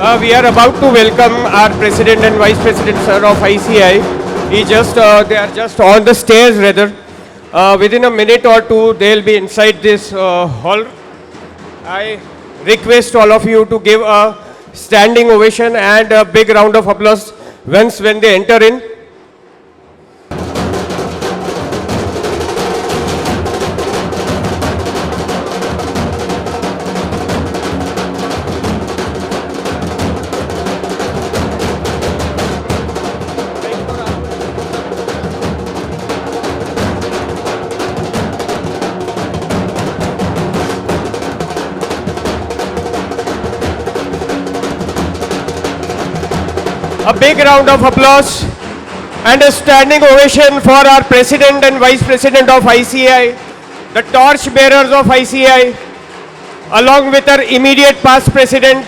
We are about to welcome our President and Vice President, sir, of ICI. They are just on the stairs, rather. Within a minute or two, they'll be inside this hall. I request all of you to give a standing ovation and a big round of applause once when they enter in. A big round of applause and a standing ovation for our President and Vice President of ICI, the torch bearers of ICI, along with our immediate past President,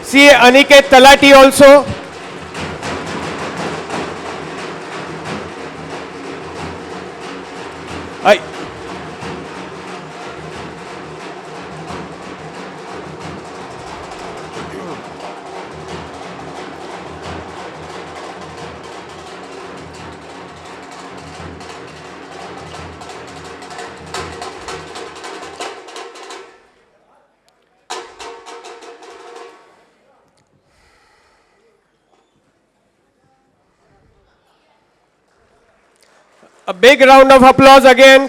CA Aniket Talati also. A big round of applause again.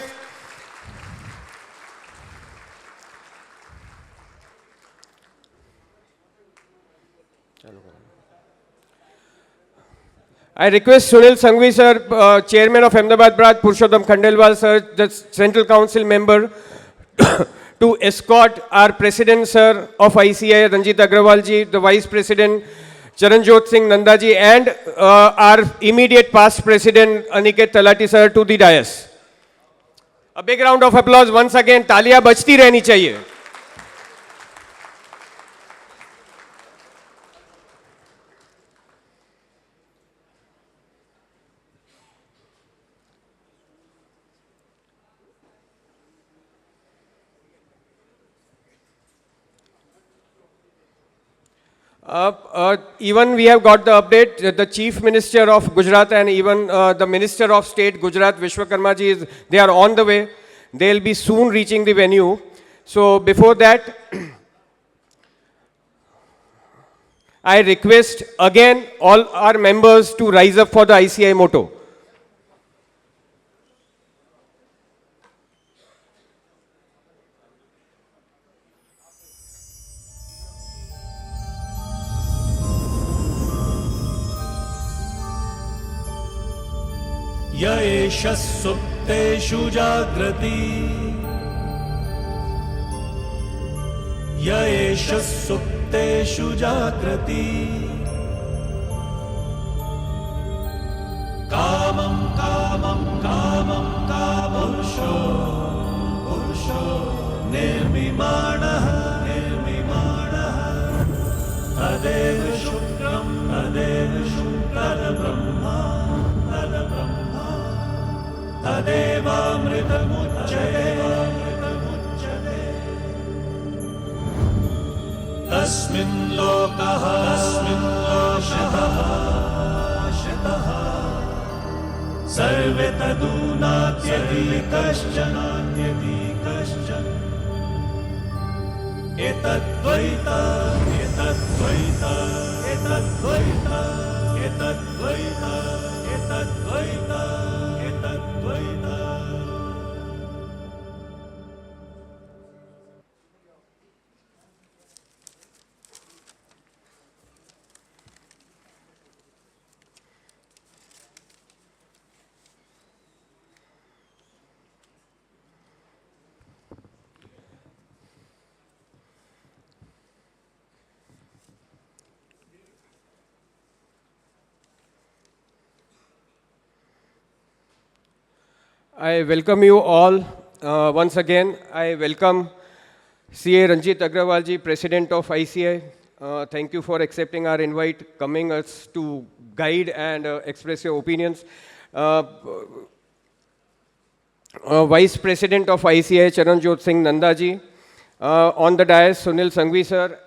I request Sunil Sanghvi sir, Chairman of Ahmedabad Branch, Purushottam Khandelwal sir, the Central Council member, to escort our President sir of ICI, Ranjit Agrawal ji, the Vice President, Charanjot Singh Nandaji, and our immediate past President, Aniket Talati sir, to the dais. A big round of applause once again. तालियां बजती रहनी चाहिए. Even we have got the update that the Chief Minister of Gujarat and even the Minister of State Gujarat, Vishwakarma ji, they are on the way. They'll be soon reaching the venue. So before that, I request again all our members to rise up for the ICI motto. य एष सुप्तेषु जाग्रति य एष सुप्तेषु जाग्रति कामं कामं कामं कामुषो पुरुषो निर्मिमाणः तदेव शुक्रं तद्ब्रह्मा तदेवामृतमुच्यते तस्मिन् लोकः शितः सर्वे तदूनात्यति कश्चन एतद्वैता एतद्वैता एतद्वैता एतद्वैता एतद्वैता एतद्वैता. I welcome you all once again. I welcome CA Ranjit Agrawal ji, President of ICI. Thank you for accepting our invite, coming us to guide and express your opinions. Vice President of ICI, Charanjot Singh Nandaji. On the dais, Sunil Sanghvi sir.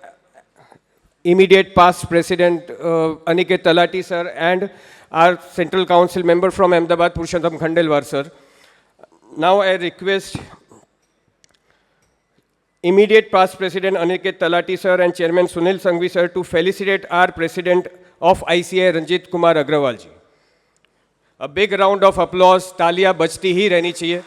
immediate past President Aniket Talati sir, and our Central Council member from Ahmedabad, Purushottam Khandelwal sir. Now I request immediate past President Aniket Talati sir and Chairman Sunil Sanghvi sir to felicitate our President of ICI Ranjit Kumar Agrawal ji. A big round of applause, तालियां बजती ही रहनी चाहिए.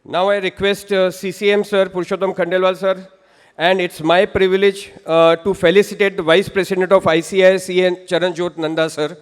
Now I request CCM sir, Purushottam Khandelwal sir, and it's my privilege to felicitate the Vice President of ICI, CA Charanjot Nanda sir.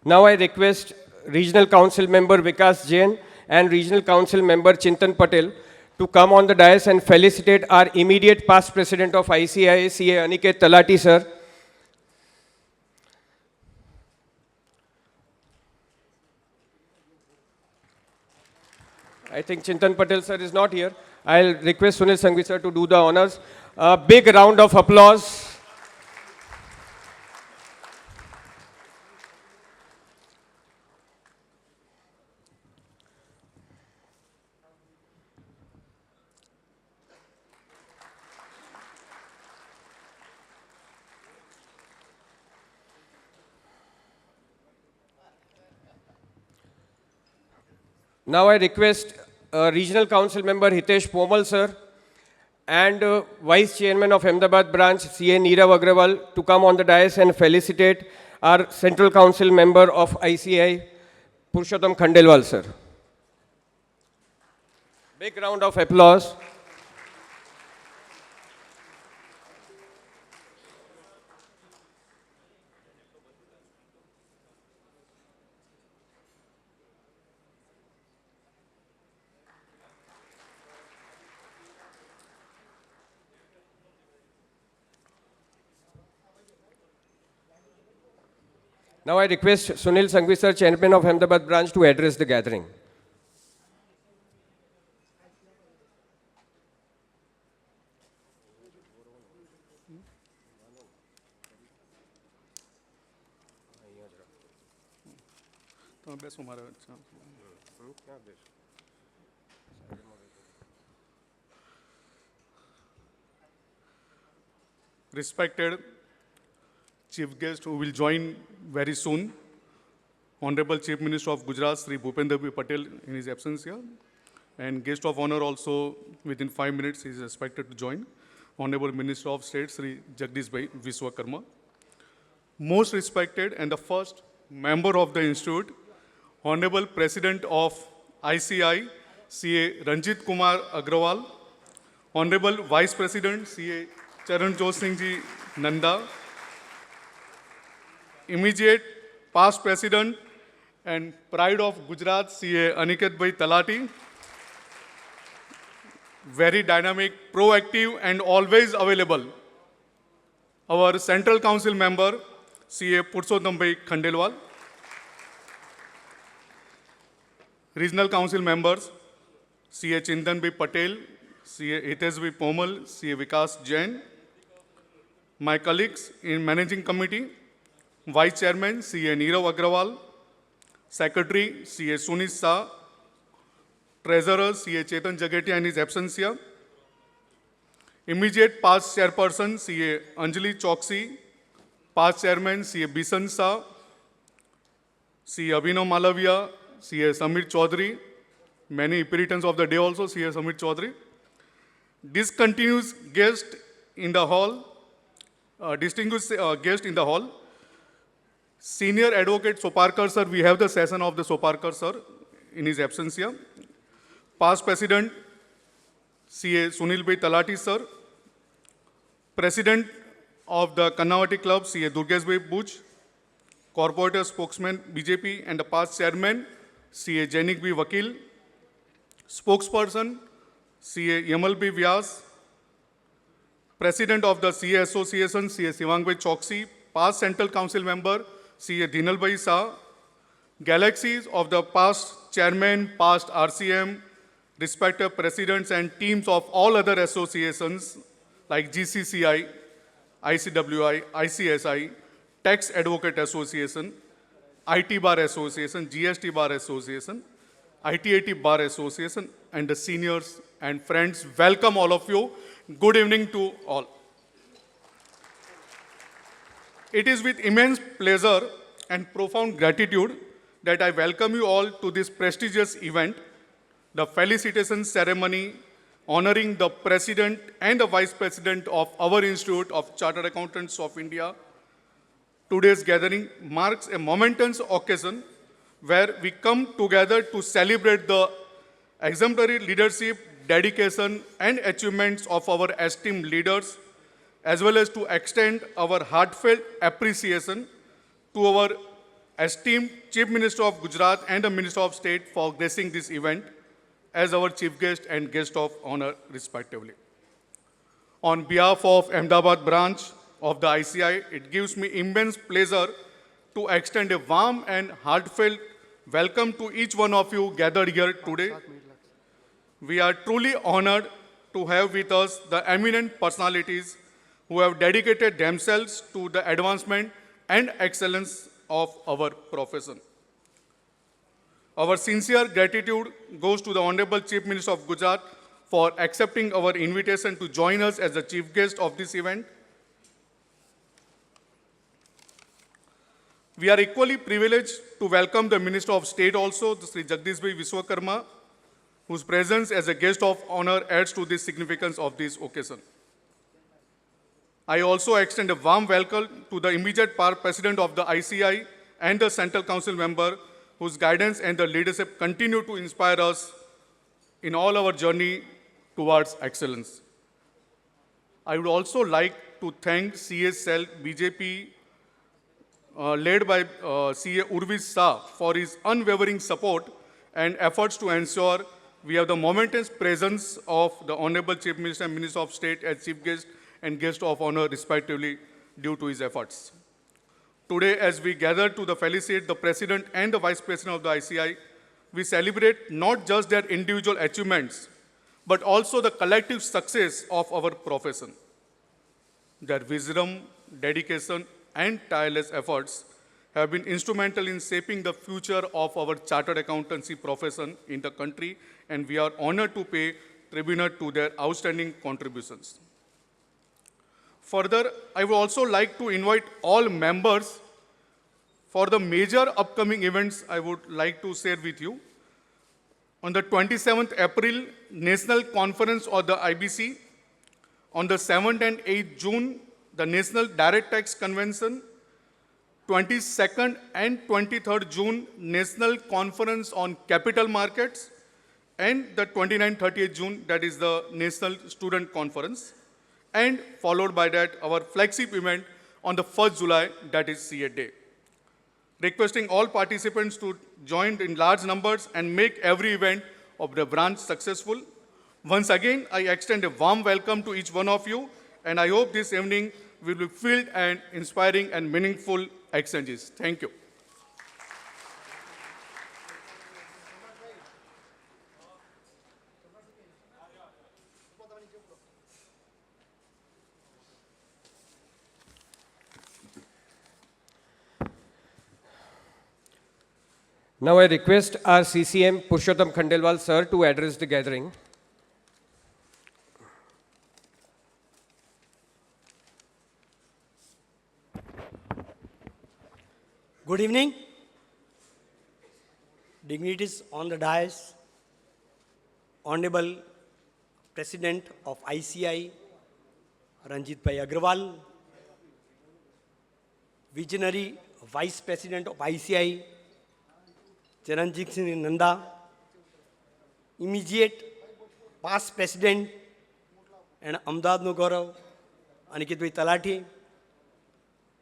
Now I request Regional Council Member Vikas Jain and Regional Council Member Chintan Patel to come on the dais and felicitate our immediate past President of ICI, CA Aniket Talati sir. I think Chintan Patel sir is not here. I'll request Sunil Sanghvi sir to do the honors. A big round of applause. Now I request Regional Council Member Hitesh Pomal sir and Vice Chairman of Ahmedabad branch CA Neerav Agrawal to come on the dais and felicitate our Central Council Member of ICI Purushottam Khandelwal sir. Big round of applause. Now I request Sunil Sanghvi sir, Chairman of Ahmedabad branch, to address the gathering. Respected Chief Guest who will join very soon, Honorable Chief Minister of Gujarat, Sri Bhupendra Bhai Patel in his absence here, and guest of honor also within 5 minutes is expected to join, Honorable Minister of State, Sri Jagdish Bhai Vishwakarma. Most respected and the first member of the Institute, Honorable President of ICI, CA Ranjit Kumar Agrawal, Honorable Vice President, CA Charanjot Singh Ji Nanda, immediate past President and pride of Gujarat, CA Aniket Bhai Talati, very dynamic, proactive and always available. Our Central Council member, CA Purushottam Bhai Khandelwal. Regional Council members, CA Chintan Bhai Patel, CA Hitesh Bhai Pomal, CA Vikas Jain. My colleagues in Managing Committee, Vice Chairman, CA Neerav Agrawal, Secretary, CA Sunil Shah, Treasurer, CA Chetan Jagatia in his absence here, immediate past Chairperson, CA Anjali Choksi, past Chairman, CA Bisan Shah, C. Abhinav Malavia, C. A. Samir Chaudhary, many inheritance of the day also, C. A. Samir Chaudhary. Discontinuous guest in the hall, distinguished guest in the hall, Senior Advocate Soparkar sir, we have the session of the Soparkar sir in his absence here. Past President C.A. Sunil Bhai Talati sir, President of the Kannavati Club C.A. Durgesh Bhai Buj, Corporate Spokesman BJP and the past Chairman C.A. Jainik B. Vakil, Spokesperson C.A. Yamal B. Vyas, President of the CA Association C.A. Sivang Bhai Choksi, past Central Council Member C.A. Dhinal Bhai Shah, galaxies of the past Chairman, past RCM, respective presidents and teams of all other associations like GCCI, ICWI, ICSI, Tax Advocate Association, IT Bar Association, GST Bar Association, ITAT Bar Association, and the seniors and friends, welcome all of you. Good evening to all. It is with immense pleasure and profound gratitude that I welcome you all to this prestigious event, the felicitation ceremony honoring the President and the Vice President of our Institute of Chartered Accountants of India. Today's gathering marks a momentous occasion where we come together to celebrate the exemplary leadership, dedication, and achievements of our esteemed leaders, as well as to extend our heartfelt appreciation to our esteemed Chief Minister of Gujarat and the Minister of State for gracing this event as our chief guest and guest of honor, respectively. On behalf of Ahmedabad branch of the ICI, it gives me immense pleasure to extend a warm and heartfelt welcome to each one of you gathered here today. We are truly honored to have with us the eminent personalities who have dedicated themselves to the advancement and excellence of our profession. Our sincere gratitude goes to the Honorable Chief Minister of Gujarat for accepting our invitation to join us as the chief guest of this event. We are equally privileged to welcome the Minister of State also, Sri Jagdish Bhai Vishwakarma, whose presence as a guest of honor adds to the significance of this occasion. I also extend a warm welcome to the immediate President of the ICI and the Central Council member, whose guidance and the leadership continue to inspire us in all our journey towards excellence. I would also like to thank CSL BJP led by CA Urvis Shah for his unwavering support and efforts to ensure we have the momentous presence of the Honorable Chief Minister and Minister of State as chief guest and guest of honor respectively due to his efforts. Today, as we gather to felicitate the President and the Vice President of the ICI, we celebrate not just their individual achievements, but also the collective success of our profession. Their wisdom, dedication, and tireless efforts have been instrumental in shaping the future of our chartered accountancy profession in the country, and we are honored to pay tribute to their outstanding contributions. Further, I would also like to invite all members for the major upcoming events I would like to share with you. On the 27th April, National Conference of the IBC. On the 7th and 8th June, the National Direct Tax Convention. 22nd and 23rd June, National Conference on Capital Markets. And the 29th, 30th June, that is the National Student Conference. And followed by that, our flagship event on the 1st July, that is CA Day. Requesting all participants to join in large numbers and make every event of the branch successful. Once again, I extend a warm welcome to each one of you, and I hope this evening will be filled and inspiring and meaningful exchanges. Thank you. Now I request our CCM Purushottam Khandelwal sir to address the gathering. Good evening. dignitaries on the dais, Honorable President of ICI, Ranjit Bhai Agrawal, Visionary Vice President of ICI, Charanjit Singh Nanda, immediate past President and Ahmedabad no Gaurav, Aniket Bhai Talati,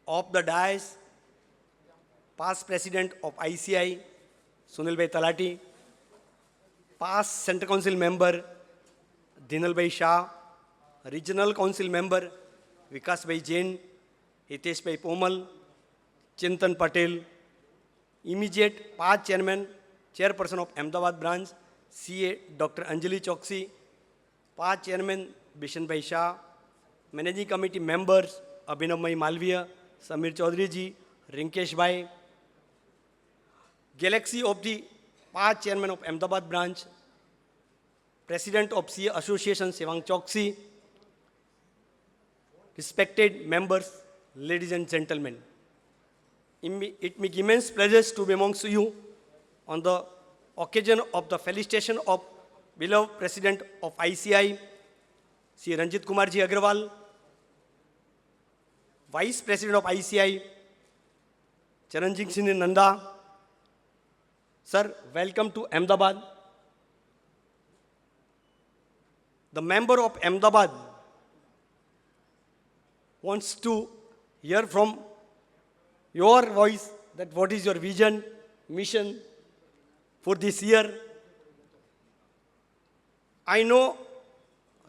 of the dais, past President of ICI, Sunil Bhai Talati, past Central Council Member, Dhinal Bhai Shah, Regional Council Member, Vikas Bhai Jain, Hitesh Bhai Pomal, Chintan Patel, immediate past Chairman, Chairperson of Ahmedabad Branch, CA Dr. Anjali Choksi, past Chairman, Bishan Bhai Shah, Managing Committee Members, Abhinav Bhai Malviya, Samir Chaudhary Ji, Rinkesh Bhai, Galaxy of the past Chairman of Ahmedabad Branch, President of CA Association, Sevang Choksi, respected members, ladies and gentlemen. It makes immense pleasure to be amongst you on the occasion of the felicitation of beloved President of ICI, Sri Ranjit Kumar Ji Agrawal, Vice President of ICI, Charanjit Singh Nanda. Sir, welcome to Ahmedabad. The member of Ahmedabad wants to hear from your voice that what is your vision, mission for this year. I know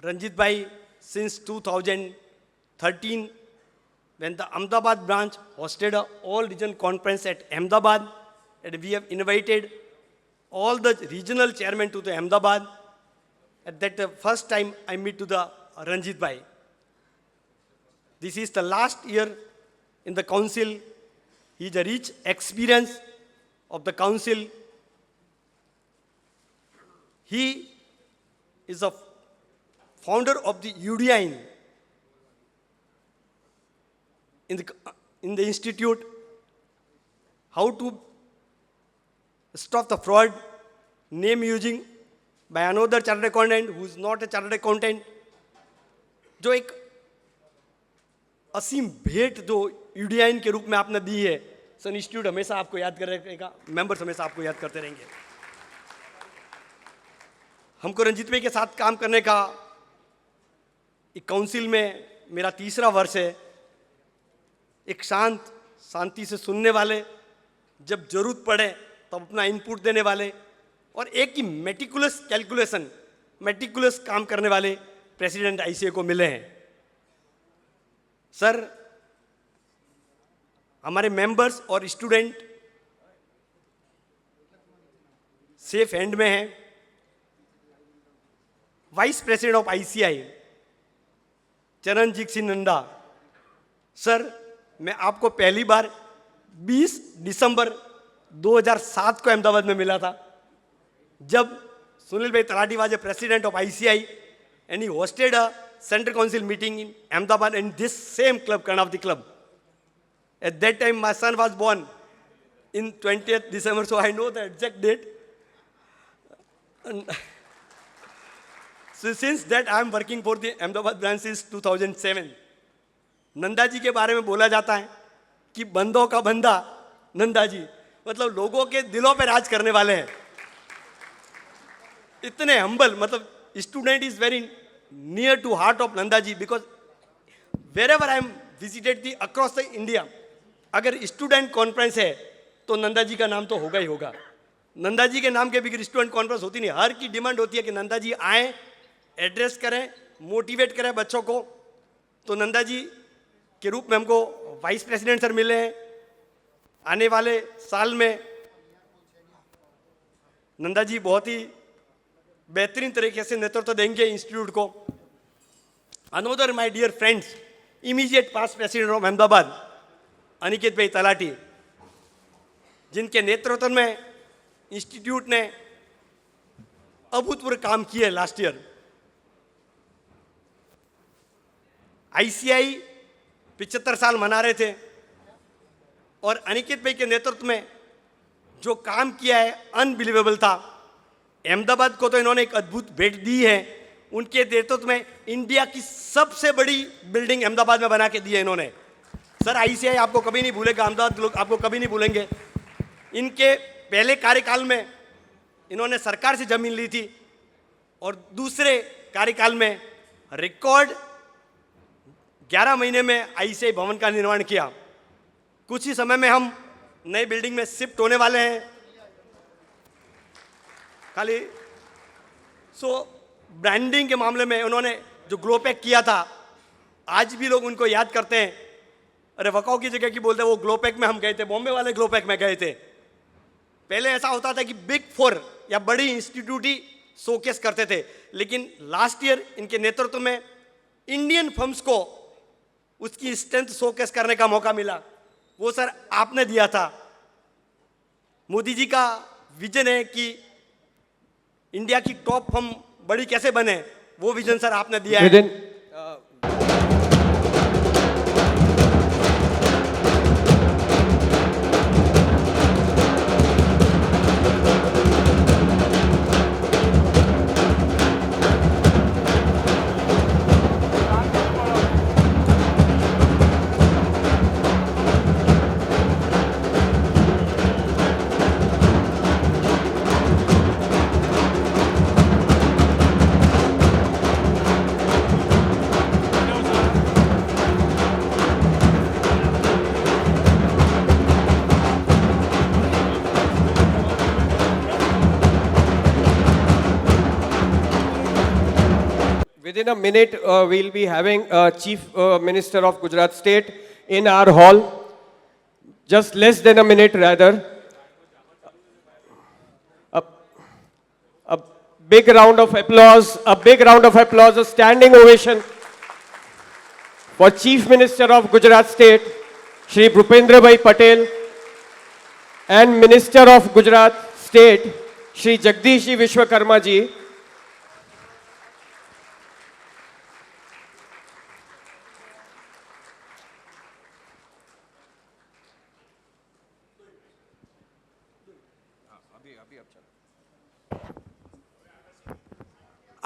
Ranjit Bhai since 2013 when the Ahmedabad branch hosted a all region conference at Ahmedabad, and we have invited all the regional chairmen to the Ahmedabad. At that first time I meet to the Ranjit Bhai. This is the last year in the council. He is a rich experience of the council. He is a founder of the UDIN in the institute, how to stop the fraud, name using by another chartered accountant who is not a chartered accountant. जो एक असीम भेंट जो यूडीआईन के रूप में आपने दी है, सन institute हमेशा आपको याद करेगा, मेंबर्स हमेशा आपको याद करते रहेंगे. हमको रंजीत भाई के साथ काम करने का एक काउंसिल में मेरा तीसरा वर्ष है. एक शांति से सुनने वाले, जब जरूरत पड़े तब अपना इनपुट देने वाले, और एक ही मेटिकुलस कैलकुलेशन, मेटिकुलस काम करने वाले प्रेसिडेंट आईसीए को मिले हैं. सर, हमारे मेंबर्स और स्टूडेंट सेफ हैंड में हैं. Vice president of ICI Charanjit Singh Nanda sir, मैं आपको पहली बार 20 दिसंबर 2007 को अहमदाबाद में मिला था, जब सुनील भाई talati was president of ICI and he hosted a Central Council meeting in Ahmedabad in this same club, Karnavati Club. At that time, my son was born in 20th December, so I know the exact date. And so since that, I am working for the Ahmedabad branch since 2007. Nanda ji के बारे में बोला जाता है कि बंदों का बंदा नंदा जी, मतलब लोगों के दिलों पे राज करने वाले हैं. इतने हम्बल, मतलब student is very near to heart of Nanda ji, because wherever I am visited the across the India, अगर स्टूडेंट कॉन्फ्रेंस है तो नंदा जी का नाम तो होगा ही होगा. नंदा जी के नाम के बगैर स्टूडेंट कॉन्फ्रेंस होती नहीं. हर की डिमांड होती है कि नंदा जी आएँ, एड्रेस करें, मोटिवेट करें बच्चों को. तो नंदा जी के रूप में हमको वाइस प्रेसिडेंट सर मिले हैं. आने वाले साल में नंदा जी बहुत ही बेहतरीन तरीके से नेतृत्व देंगे इंस्टीट्यूट को. Another my dear friends, immediate past president of Ahmedabad Aniket bhai Talati, जिनके नेतृत्व में इंस्टीट्यूट ने अभूतपूर्व काम किए लास्ट ईयर. आईसीआई 75 साल मना रहे थे और अनिकेत भाई के नेतृत्व में जो काम किया है अनबिलीवेबल था। अहमदाबाद को तो इन्होंने एक अद्भुत भेंट दी है। उनके नेतृत्व में इंडिया की सबसे बड़ी बिल्डिंग अहमदाबाद में बना के दी है इन्होंने। सर आईसीआई आपको कभी नहीं भूलेगा, अहमदाबाद लोग आपको कभी नहीं भूलेंगे। इनके पहले कार्यकाल में इन्होंने सरकार से जमीन ली थी और दूसरे कार्यकाल में रिकॉर्ड 11 महीने में आईसीआई भवन का निर्माण किया। कुछ ही समय में हम नई बिल्डिंग में शिफ्ट होने वाले हैं। खाली ब्रांडिंग के मामले में उन्होंने जो ग्लोपैक किया था, आज भी लोग उनको याद करते हैं। अरे वकाओ की जगह की बोलते हैं, वो ग्लोपैक में हम गए थे, बॉम्बे वाले ग्लोपैक में गए थे। पहले ऐसा होता था कि बिग 4 या बड़ी इंस्टीट्यूट ही शोकेस करते थे, लेकिन लास्ट ईयर इनके नेतृत्व में इंडियन फर्म्स को उसकी स्ट्रेंथ शोकेस करने का मौका मिला। वो सर आपने दिया था। मोदी जी का विजन है कि इंडिया की टॉप फर्म बड़ी कैसे बने, वो विजन सर आपने दिया है। Within a minute, we'll be having Chief Minister of Gujarat State in our hall. Just less than a minute, rather. A big round of applause, a standing ovation for Chief Minister of Gujarat State, Shri Bhupendra Bhai Patel, and Minister of Gujarat State, Shri Jagdish Vishwakarma ji.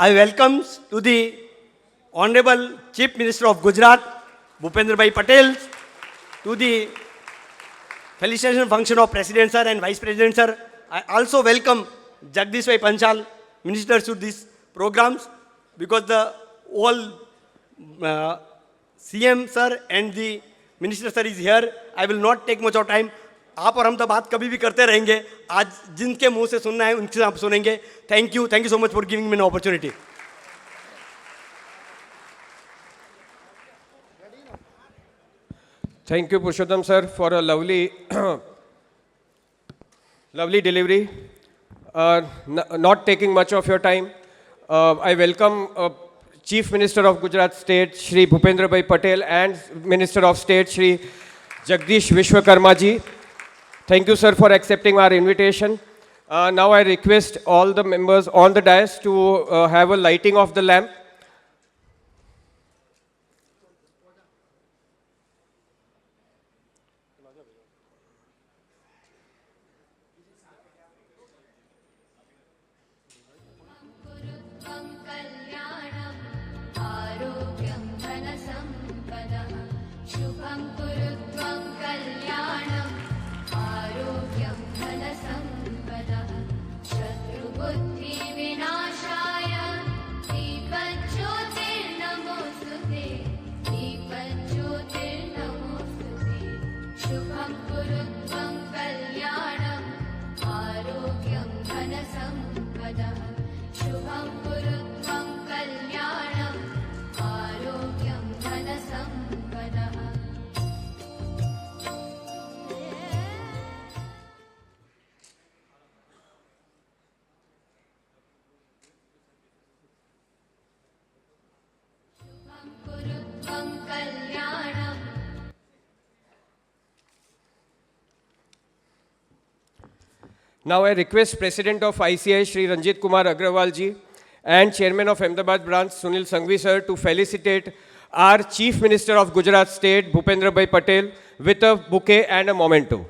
I welcome to the Honorable Chief Minister of Gujarat, Bhupendra Bhai Patel, to the felicitation function of President Sir and Vice President Sir. I also welcome Jagdish Bhai Panchal, ministers to these programs, because the all CM Sir and the Minister Sir is here. I will not take much of time. आप और हम तो बात कभी भी करते रहेंगे। आज जिनके मुंह से सुनना है उनसे आप सुनेंगे। Thank you so much for giving me an opportunity. Thank you, Purushottam sir, for a lovely, lovely delivery. Not taking much of your time, I welcome Chief Minister of Gujarat State, Shri Bhupendra Bhai Patel, and Minister of State, Shri Jagdish Vishwakarma ji. Thank you, sir, for accepting our invitation. Now I request all the members on the dais to have a lighting of the lamp. Now I request President of ICI, Shri Ranjit Kumar Agrawal ji, and Chairman of Ahmedabad branch, Sunil Sanghvi sir, to felicitate our Chief Minister of Gujarat State, Bhupendra Bhai Patel, with a bouquet and a memento.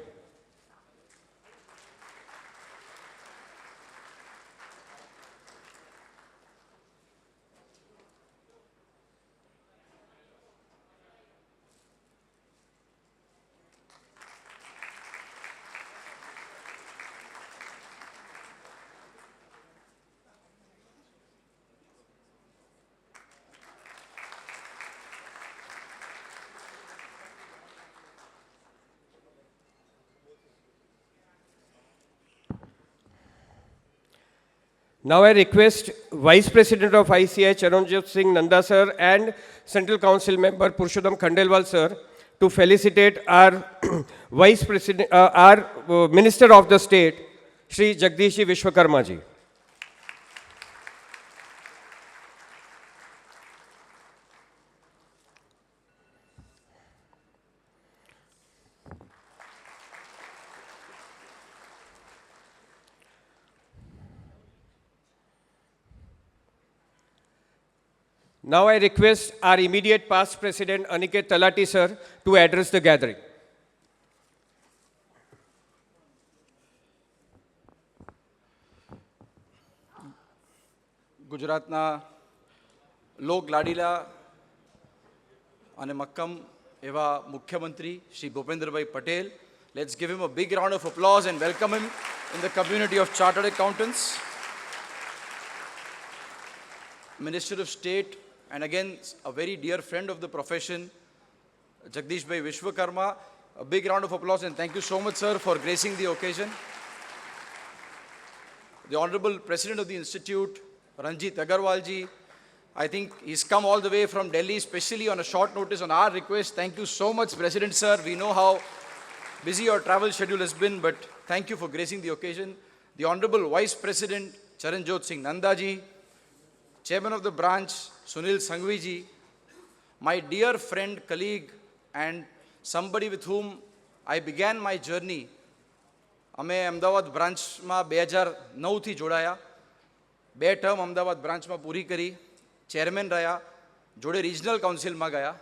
Now I request Vice President of ICI Charanjit Singh Nanda sir and Central Council member Purushottam Khandelwal sir to felicitate our Vice President, our Minister of the State, Shri Jagdish Vishwakarma ji. Now I request our immediate past President Aniket Talati sir to address the gathering. ગુજરાતના લોક લાડીલા અને મક્કમ એવા મુખ્યમંત્રી Shri Bhupendrabhai Patel. Let's give him a big round of applause and welcome him in the community of Chartered Accountants. Minister of State and again a very dear friend of the profession, Jagdish Bhai Vishwakarma. A big round of applause and thank you so much sir for gracing the occasion. The Honorable President of the Institute, Ranjit Agarwal ji, I think he's come all the way from Delhi, especially on a short notice on our request. Thank you so much, President sir. We know how busy your travel schedule has been, but thank you for gracing the occasion. The Honorable Vice President, Charanjit Singh Nanda ji, Chairman of the branch, Sunil Sanghvi ji, my dear friend, colleague, and somebody with whom I began my journey. અમે અમદાવાદ બ્રાન્ચમાં 2009થી જોડાયા, 2 term Ahmedabad બ્રાન્ચમાં પૂરી કરી, chairman રહ્યા, જોડે regional કાઉન્સિલમાં ગયા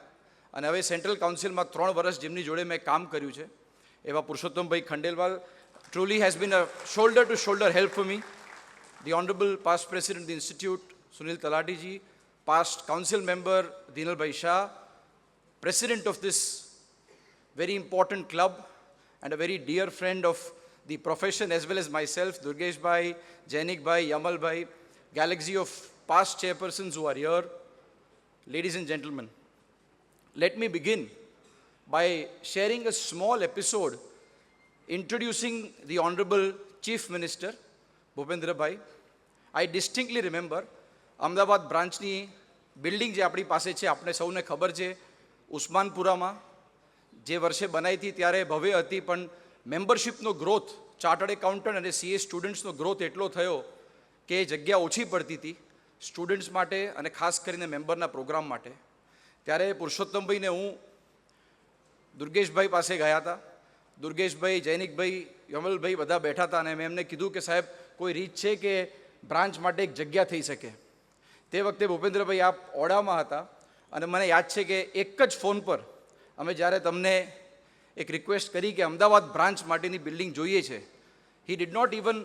અને હવે central કાઉન્સિલમાં 3 વર્ષ જેમની જોડે મેં કામ કર્યું છે એવા Purushottambhai Khandelwal truly has been a shoulder to shoulder help for me. The Honorable past President of the Institute, Sunil Talati ji, past council member Dinal Bhai Shah, President of this very important club and a very dear friend of the profession as well as myself, Durgesh Bhai, Jainik Bhai, Yamal Bhai, galaxy of past chairpersons who are here. Ladies and gentlemen, let me begin by sharing a small episode introducing the Honorable Chief Minister, Bhupendra Bhai. I distinctly remember Ahmedabad બ્રાન્ચની building જે આપણી પાસે છે, આપણે સૌને ખબર છે, ઉસ્માનપુરામાં જે વર્ષે બનાવી હતી ત્યારે ભવ્ય હતી, પણ મેમ્બરશિપનો ગ્રોથ, ચાર્ટર્ડ એકાઉન્ટન્ટ અને સીએ સ્ટુડન્ટ્સનો ગ્રોથ એટલો થયો કે જગ્યા ઓછી પડતી હતી સ્ટુડન્ટ્સ માટે અને ખાસ કરીને મેમ્બરના પ્રોગ્રામ માટે. ત્યારે પુરુષોત્તમભાઈને હું દુર્ગેશભાઈ પાસે ગયા હતા. દુર્ગેશભાઈ, જૈનિકભાઈ, યમલભાઈ બધા બેઠા હતા અને મેં એમને કીધું કે સાહેબ કોઈ રીત છે કે બ્રાન્ચ માટે એક જગ્યા થઈ શકે. તે વખતે ભૂપેન્દ્રભાઈ આપ ઓડામાં હતા અને મને યાદ છે કે એક જ ફોન પર અમે જ્યારે તમને એક રિક્વેસ્ટ કરી કે અમદાવાદ બ્રાન્ચ માટેની બિલ્ડિંગ જોઈએ છે, he did not even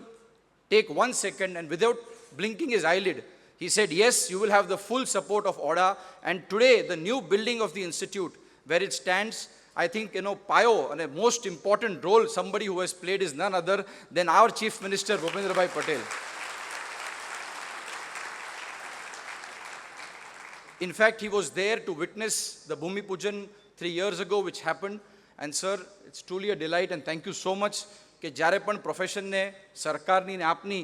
take 1 second and without blinking his eyelid, he said, yes, you will have the full support of ODA. And today, the new building of the institute, where it stands, I think, Payo, and a most important role somebody who has played is none other than our Chief Minister, Bhupendra Bhai Patel. In fact, he was there to witness the Bhumi Pujan 3 years ago, which happened. And sir, it's truly a delight and thank you so much કે જ્યારે પણ પ્રોફેશનને સરકારની ને આપની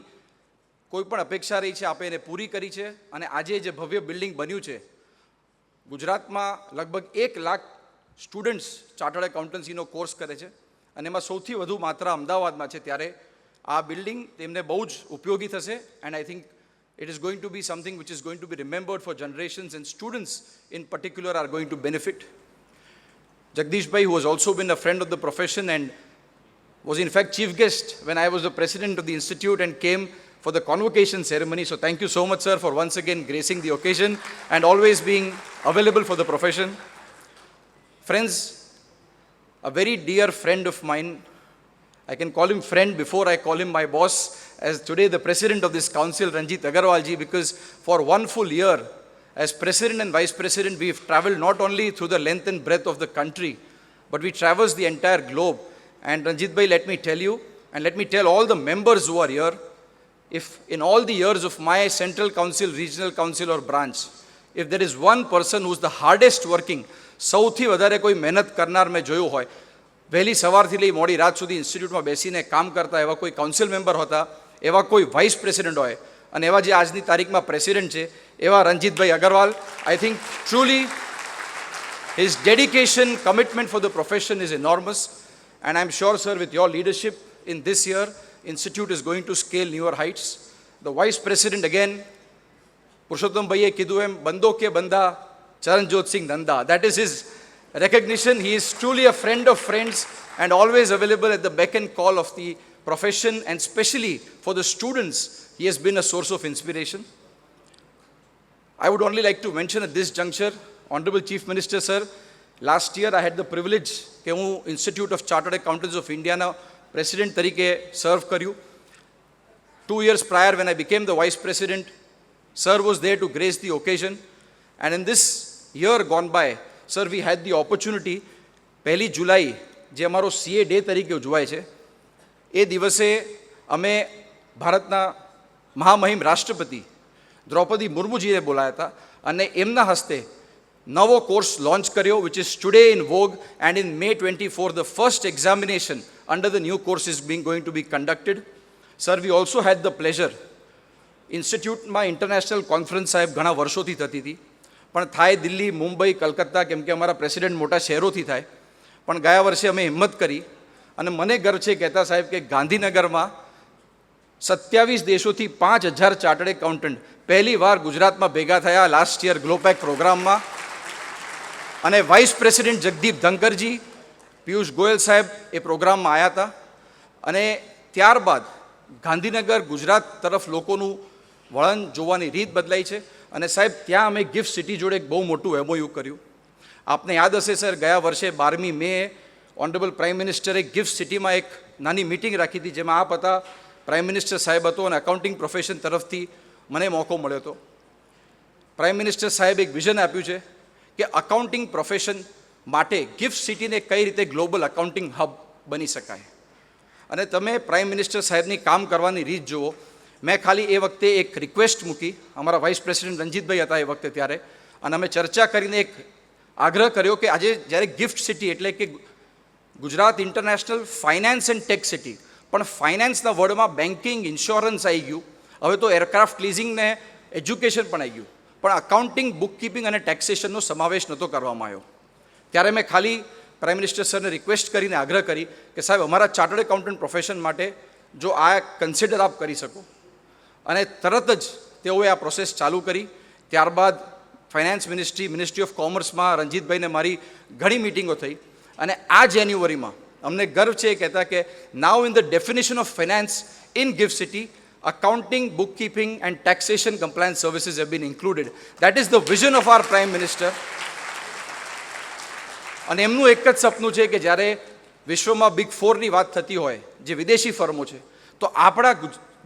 કોઈ પણ અપેક્ષા રહી છે આપે એને પૂરી કરી છે અને આજે જે ભવ્ય બિલ્ડિંગ બન્યું છે, ગુજરાતમાં લગભગ 1 લાખ સ્ટુડન્ટ્સ ચાર્ટર્ડ એકાઉન્ટન્સીનો કોર્સ કરે છે અને એમાં સૌથી વધુ માત્રા અમદાવાદમાં છે, ત્યારે આ બિલ્ડિંગ તેમને બહુ જ ઉપયોગી થશે. And I think it is going to be something which is going to be remembered for generations and students in particular are going to benefit. Jagdish Bhai, who has also been a friend of the profession and was in fact chief guest when I was the president of the institute and came for the convocation ceremony. So thank you so much sir for once again gracing the occasion and always being available for the profession. Friends, a very dear friend of mine, I can call him friend before I call him my boss, as today the president of this council, Ranjit Agarwal ji, because for 1 full year as president and vice president, we've traveled not only through the length and breadth of the country, but we traversed the entire globe. And Ranjit Bhai, let me tell you, and let me tell all the members who are here, if in all the years of my central council, regional council or branch, if there is one person who's the hardest working, સૌથી વધારે કોઈ મહેનત કરનાર મેં જોયું હોય, વહેલી સવારથી લઈ મોડી રાત સુધી ઇન્સ્ટિટ્યૂટમાં બેસીને કામ કરતા એવા કોઈ કાઉન્સિલ મેમ્બર હતા, એવા કોઈ વાઇસ પ્રેસિડન્ટ હોય અને એવા જે આજની તારીખમાં પ્રેસિડેન્ટ છે એવા Ranjitbhai Agarwal. I think truly his dedication, commitment for the profession is enormous, and I'm sure, sir, with your leadership in this year, Institute is going to scale newer heights. The Vice President again, Purushottam Bhaiye kidhu em, bando ke banda, Charanjot Singh Nanda. That is his recognition. He is truly a friend of friends and always available at the beck and call of the profession, and especially for the students, he has been a source of inspiration. I would only like to mention at this juncture, Honorable Chief Minister, sir, last year I had the privilege કે હું Institute of Chartered Accountants of India ના president તરીકે serve કર્યું. 2 years prior when I became the vice president, sir was there to grace the occasion, and in this year gone by, sir, we had the opportunity, 1 જુલાઈ જે અમારો CA day તરીકે ઉજવાય છે, એ દિવસે અમે ભારતના મહામહિમ રાષ્ટ્રપતિ દ્રૌપદી મુર્મુજીને બોલાયા હતા અને એમના હસ્તે નવો કોર્સ લોન્ચ કર્યો, which is today in vogue, and in May 24 the first examination under the new course is going to be conducted. Sir, we also had the pleasure, ઇન્સ્ટિટ્યૂટમાં ઇન્ટરનેશનલ કોન્ફરન્સ સાહેબ ઘણા વર્ષોથી થતી હતી, પણ થાય દિલ્હી, મુંબઈ, કલકત્તા, કેમ કે અમારા પ્રેસિડેન્ટ મોટા શહેરોથી થાય, પણ ગયા વર્ષે અમે હિંમત કરી અને મને ગર્વ છે કહેતા સાહેબ કે ગાંધીનગરમાં 27 દેશોથી 5000 ચાર્ટર્ડ એકાઉન્ટન્ટ પહેલી વાર ગુજરાતમાં ભેગા થયા લાસ્ટ યર ગ્લોપેક પ્રોગ્રામમાં, અને વાઇસ પ્રેસિડેન્ટ જગદીપ ધનકરજી, પિયુષ ગોયલ સાહેબ એ પ્રોગ્રામમાં આવ્યા હતા, અને ત્યારબાદ ગાંધીનગર ગુજરાત તરફ લોકોનું વળણ જોવાની રીત બદલાઈ છે, અને સાહેબ ત્યાં અમે ગિફ્ટ સિટી જોડે એક બહુ મોટું MOU કર્યું. આપને યાદ હશે સર, ગયા વર્ષે 12મી મે ઓનરેબલ પ્રાઇમ મિનિસ્ટરે ગિફ્ટ સિટીમાં એક નાની મિટિંગ રાખી હતી, જેમાં આપ હતા, પ્રાઇમ મિનિસ્ટર સાહેબ હતો, અને અકાઉન્ટિંગ પ્રોફેશન તરફથી મને મોકો મળ્યો હતો. પ્રાઇમ મિનિસ્ટર સાહેબ એક વિઝન આપ્યું છે કે અકાઉન્ટિંગ પ્રોફેશન માટે ગિફ્ટ સિટીને કઈ રીતે ગ્લોબલ અકાઉન્ટિંગ હબ બની શકાય. અને તમે પ્રાઇમ મિનિસ્ટર સાહેબની કામ કરવાની રીત જુઓ. મેં ખાલી એ વખતે એક રિક્વેસ્ટ મૂકી, અમારા વાઇસ પ્રેસિડેન્ટ રણજીતભાઈ હતા એ વખતે ત્યારે, અને અમે ચર્ચા કરીને એક આગ્રહ કર્યો કે આજે જ્યારે ગિફ્ટ સિટી એટલે કે Gujarat international finance and tech city, પણ ફાઇનાન્સના વર્ડમાં બેન્કિંગ, ઇન્સ્યોરન્સ આવી ગયું, હવે તો એરક્રાફ્ટ લીઝિંગ ને એજ્યુકેશન પણ આવી ગયું, પણ અકાઉન્ટિંગ, બુકકીપિંગ અને ટેક્સેશનનો સમાવેશ નહોતો કરવામાં આવ્યો. ત્યારે મેં ખાલી પ્રાઇમ મિનિસ્ટર સરને રિક્વેસ્ટ કરીને આગ્રહ કરી કે સાહેબ અમારા ચાર્ટર્ડ એકાઉન્ટન્ટ પ્રોફેશન માટે જો આ કન્સિડર આપ કરી શકો, અને તરત જ તેઓએ આ પ્રોસેસ ચાલુ કરી. ત્યારબાદ ફાઇનાન્સ મિનિસ્ટ્રી ઓફ કોમર્સમાં રણજીતભાઈને મારી ઘણી મિટિંગો થઈ, અને આ જાન્યુઆરીમાં અમને ગર્વ છે એ કહેતા કે now in the definition of finance in GIFT City, accounting, bookkeeping and taxation compliance services have been included. That is the vision of our Prime Minister. અને એમનું એક જ સપનું છે કે જ્યારે વિશ્વમાં બિગ 4ની વાત થતી હોય, જે વિદેશી ફર્મો છે, તો આપણા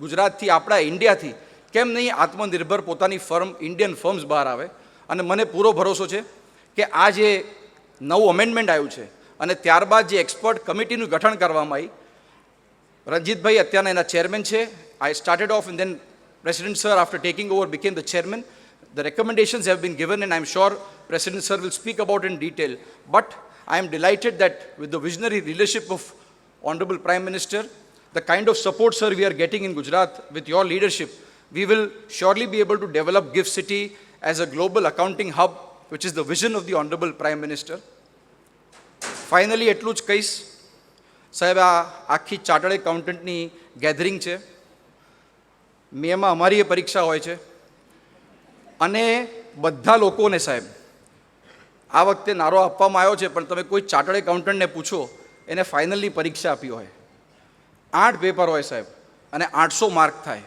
ગુજરાતથી, આપણા ઇન્ડિયાથી કેમ નહીં આત્મનિર્ભર પોતાની ફર્મ, ઇન્ડિયન ફર્મ્સ બહાર આવે. અને મને પૂરો ભરોસો છે કે આ જે નવું અમેન્ડમેન્ટ આવ્યું છે અને ત્યારબાદ જે એક્સપર્ટ કમિટીનું ગઠન કરવામાં આવી, રણજીતભાઈ અત્યારના એના ચેરમેન છે. I started off, and then President Sir, after taking over, became the chairman. The recommendations have been given, and I'm sure President Sir will speak about it in detail. But I am delighted that with the visionary leadership of Honorable Prime Minister, the kind of support, sir, we are getting in Gujarat with your leadership, we will surely be able to develop Gift City as a global accounting hub, which is the vision of the Honorable Prime Minister. Finally, એટલું જ કહીશ સાહેબ, આ આખી chartered એકાઉન્ટન્ટની gathering છે. મેમાં અમારી એ પરીક્ષા હોય છે, અને બધા લોકોને સાહેબ આ વખતે નારો આપવામાં આવ્યો છે, પણ તમે કોઈ ચાર્ટર્ડ એકાઉન્ટન્ટને પૂછો, એને ફાઇનલની પરીક્ષા આપી હોય, 8 પેપર હોય સાહેબ, અને 800 માર્ક થાય,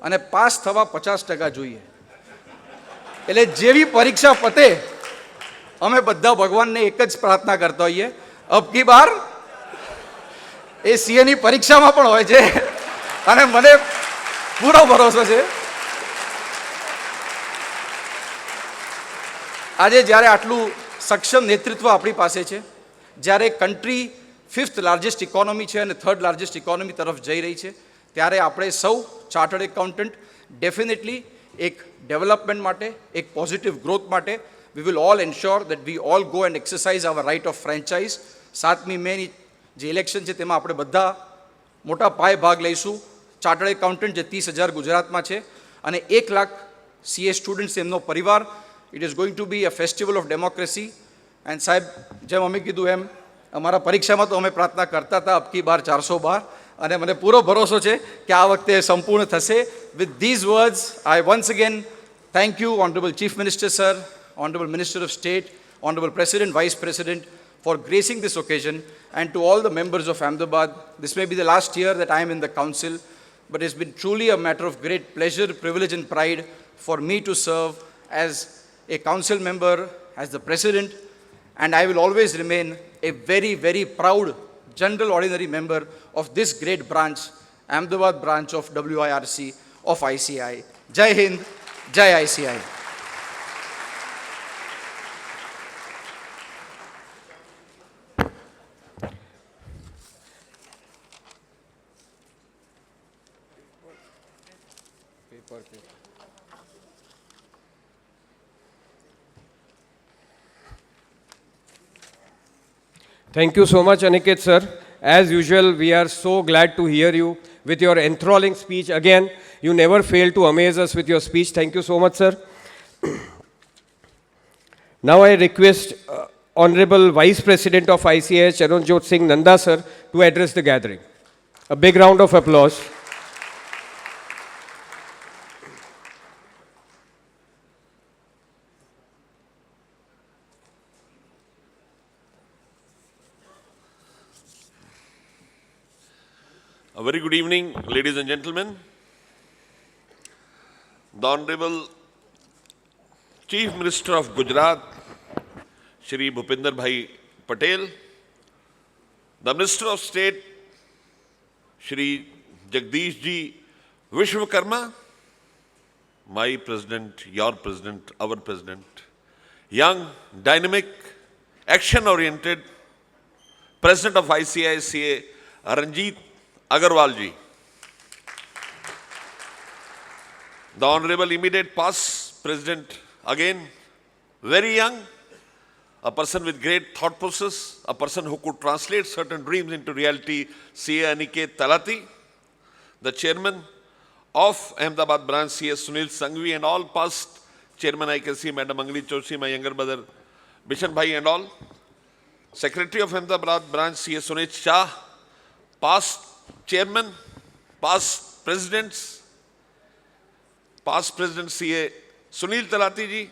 અને પાસ થવા 50% જોઈએ. એટલે જેવી પરીક્ષા પતે, અમે બધા ભગવાનને એક જ પ્રાર્થના કરતા હોઈએ, અબકી બાર એ CAની પરીક્ષામાં પણ હોય છે, અને મને પૂરો ભરોસો છે આજે જ્યારે આટલું સક્ષમ નેતૃત્વ આપણી પાસે છે, જ્યારે કન્ટ્રી 5th લાર્જેસ્ટ ઇકોનોમી છે અને 3rd લાર્જેસ્ટ ઇકોનોમી તરફ જઈ રહી છે, ત્યારે આપણે સૌ ચાર્ટર્ડ એકાઉન્ટન્ટ ડેફિનેટલી એક ડેવલપમેન્ટ માટે, એક પોઝિટિવ ગ્રોથ માટે, we will all ensure that we all go and exercise our right of franchise. 7મી મેની જે ઇલેક્શન છે તેમાં આપણે બધા મોટા પાયે ભાગ લઈશું. ચાર્ટર્ડ એકાઉન્ટન્ટ જે 30,000 ગુજરાતમાં છે અને 1 લાખ સીએ સ્ટુડન્ટ્સ એમનો પરિવાર. It is going to be a festival of democracy. And સાહેબ, જેમ અમે કીધું એમ અમારા પરીક્ષામાં તો અમે પ્રાર્થના કરતા હતા અબકી બાર 412, અને મને પૂરો ભરોસો છે કે આ વખતે સંપૂર્ણ થશે. With these words I once again thank you, Honorable Chief Minister, sir, Honorable Minister of State, Honorable President, Vice President, for gracing this occasion, and to all the members of Ahmedabad. This may be the last year that I am in the council, but it's been truly a matter of great pleasure, privilege, and pride for me to serve as a council member, as the president, and I will always remain a very, very proud general ordinary member of this great branch, Ahmedabad branch of WIRC of ICI. Jai Hind, Jai ICI. Thank you so much, Aniket sir. As usual, we are so glad to hear you with your enthralling speech. Again, you never fail to amaze us with your speech. Thank you so much, sir. Now I request Honorable Vice President of ICI, Charanjot Singh Nanda sir, to address the gathering. A big round of applause. A very good evening, ladies and gentlemen. The Honorable Chief Minister of Gujarat, Shri Bhupinder Bhai Patel, the Minister of State, Shri Jagdish Ji Vishwakarma, my President, your President, our President, young, dynamic, action-oriented President of ICICA, Ranjit Agarwal ji, the Honorable immediate past President, again very young, a person with great thought process, a person who could translate certain dreams into reality, CA Aniket Talati, the Chairman of Ahmedabad branch, CA Sunil Sanghvi, and all past Chairman, I can see Madam Angli Choshi, my younger brother, Bishan Bhai and all, Secretary of Ahmedabad branch, CA Sunit Shah, past Chairman, past Presidents, past President CA Sunil Talati ji,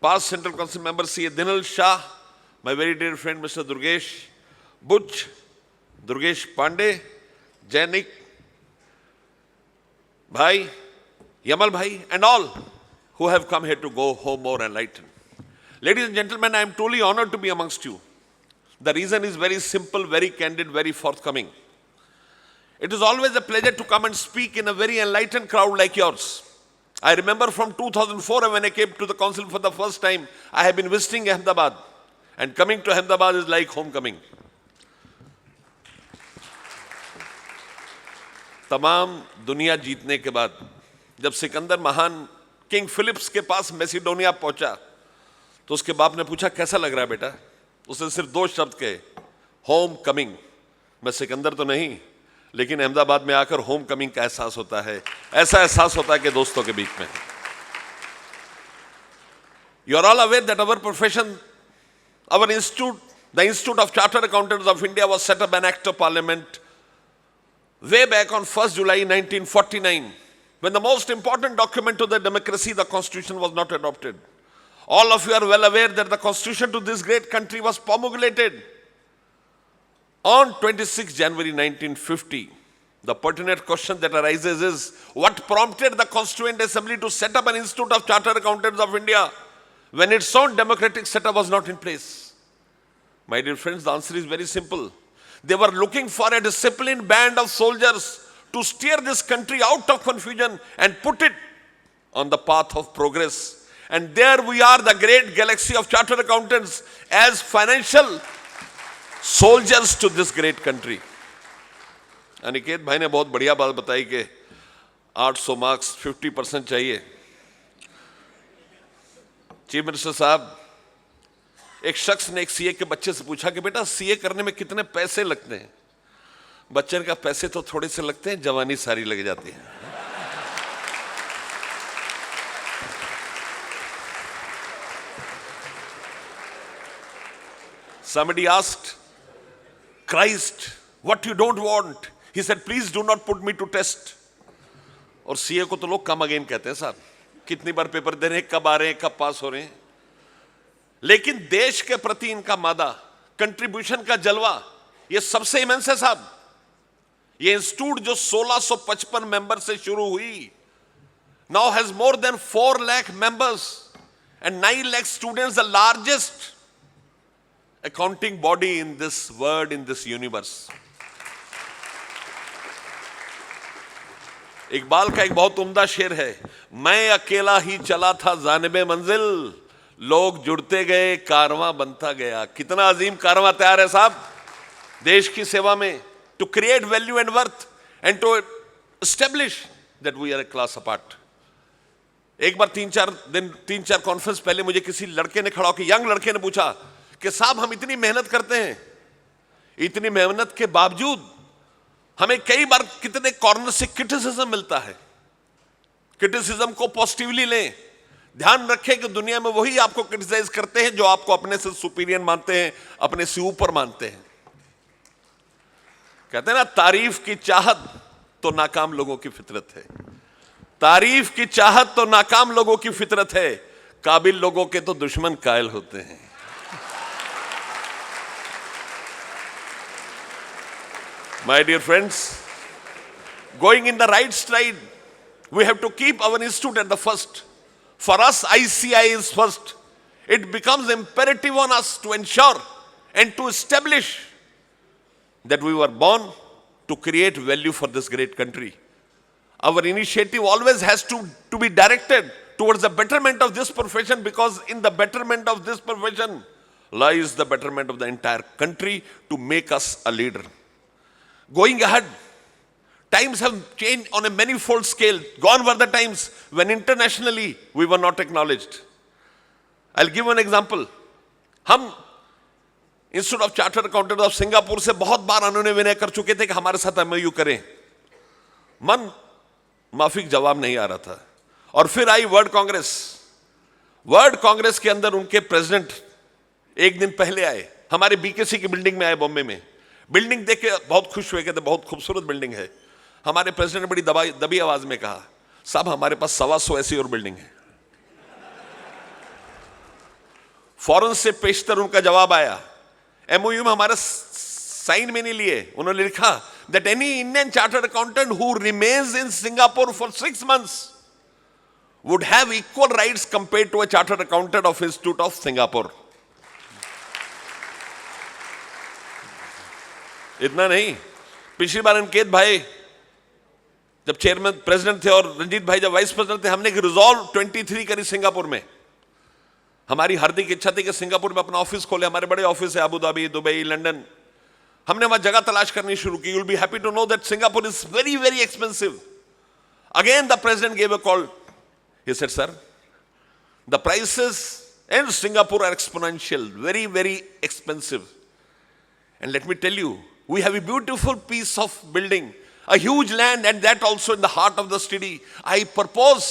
past Central Council member CA Dinal Shah, my very dear friend Mr. Durgesh Butch, Durgesh Pandey, Jainik Bhai, Yamal Bhai, and all who have come here to go home more enlightened. Ladies and gentlemen, I am truly honored to be amongst you. The reason is very simple, very candid, very forthcoming. It is always a pleasure to come and speak in a very enlightened crowd like yours. I remember from 2004 when I came to the council for the first time, I have been visiting Ahmedabad, and coming to Ahmedabad is like homecoming. तमाम दुनिया जीतने के बाद जब सिकंदर महान king Philips के पास Macedonia पहुंचा तो उसके बाप ने पूछा कैसा लग रहा है बेटा. उसने सिर्फ 2 शब्द कहे, होम कमिंग. मैं सिकंदर तो नहीं, लेकिन अहमदाबाद में आकर होम कमिंग का एहसास होता है. ऐसा एहसास होता है कि दोस्तों के बीच में. You are all aware that our profession, our institute, the Institute of Chartered Accountants of India was set up an Act of Parliament way back on 1st July 1949, when the most important document to the democracy, the Constitution, was not adopted. All of you are well aware that the Constitution to this great country was promulgated on 26 January 1950. The pertinent question that arises is, what prompted the Constituent Assembly to set up an Institute of Chartered Accountants of India when its own democratic setup was not in place? My dear friends, the answer is very simple. They were looking for a disciplined band of soldiers to steer this country out of confusion and put it on the path of progress. And there we are, the great galaxy of chartered accountants, as financial soldiers to this great country. Aniket भाई ने बहुत बढ़िया बात बताई कि 800 marks 50% चाहिए. Chief minister साहब, एक शख्स ने एक सीए के बच्चे से पूछा कि बेटा सीए करने में कितने पैसे लगते हैं. बच्चन का पैसे तो थोड़े से लगते हैं, जवानी सारी लग जाती है। Somebody asked Christ, what you don't want? He said, please do not put me to test. और सीए को तो लोग कम अगेन कहते हैं साहब, कितनी बार पेपर दे रहे हैं, कब आ रहे हैं, कब पास हो रहे हैं। लेकिन देश के प्रति इनका मादा, कंट्रीब्यूशन का जलवा, ये सबसे इमेंस है साहब। ये इंस्टीट्यूट जो 1655 मेंबर से शुरू हुई, now has more than 4 lakh members and 9 lakh students, the largest accounting body in this world, in this universe. Iqbal का एक बहुत उम्दा शेर है, मैं अकेला ही चला था जानिबे मंजिल, लोग जुड़ते गए, कारवां बनता गया। कितना अजीम कारवां तैयार है साहब देश की सेवा में, to create value and worth and to establish that we are a class apart. एक बार 3-4 कॉन्फ्रेंस पहले मुझे किसी लड़के ने खड़ा होकर, यंग लड़के ने पूछा कि साहब हम इतनी मेहनत करते हैं, इतनी मेहनत के बावजूद हमें कई बार कितने कॉर्नर से क्रिटिसिज्म मिलता है। क्रिटिसिज्म को पॉजिटिवली लें, ध्यान रखें कि दुनिया में वही आपको क्रिटिसाइज करते हैं जो आपको अपने से सुपीरियर मानते हैं, अपने से ऊपर मानते हैं। कहते हैं ना, तारीफ की चाहत तो नाकाम लोगों की फितरत है, तारीफ की चाहत तो नाकाम लोगों की फितरत है, काबिल लोगों के तो दुश्मन कायल होते हैं। My dear friends, going in the right stride, we have to keep our institute at the first. For us, ICI is first. It becomes imperative on us to ensure and to establish that we were born to create value for this great country. Our initiative always has to be directed towards the betterment of this profession, because in the betterment of this profession lies the betterment of the entire country, to make us a leader. Going ahead, times have changed on a manifold scale. Gone were the times when internationally we were not acknowledged. I'll give one example. हम institute of chartered accountant of Singapore से बहुत बार उन्होंने विनय कर चुके थे कि हमारे साथ एमओयू करें, मन माफिक जवाब नहीं आ रहा था। और फिर आई वर्ल्ड कांग्रेस। वर्ल्ड कांग्रेस के अंदर उनके प्रेसिडेंट एक दिन पहले आए, हमारे बीकेसी की बिल्डिंग में आए, बॉम्बे में। बिल्डिंग देख के बहुत खुश हुए, कहते बहुत खूबसूरत बिल्डिंग है। हमारे प्रेसिडेंट ने बड़ी दबी आवाज में कहा, साहब हमारे पास 125 ऐसी और बिल्डिंग है। फौरन से पेशतर उनका जवाब आया, एमओयू में हमारा साइन में नहीं लिए। उन्होंने लिखा that any Indian chartered accountant who remains in Singapore for 6 months would have equal rights compared to a chartered accountant of Institute of Singapore. इतना नहीं, पिछली बार अंकित भाई जब चेयरमैन प्रेसिडेंट थे और रंजीत भाई जब वाइस प्रेसिडेंट थे, हमने रिजॉल्व 23 करी सिंगापुर में। हमारी हार्दिक इच्छा थी कि सिंगापुर में अपना ऑफिस खोले, हमारे बड़े ऑफिस है अबू धाबी, दुबई, लंदन। हमने वहां जगह तलाश करनी शुरू की। You will be happy to know that Singapore is very very expensive. Again the president gave a call, he said, sir, the prices in Singapore are exponential, very very expensive, and let me tell you, we have a beautiful piece of building, a huge land, and that also in the heart of the city. I propose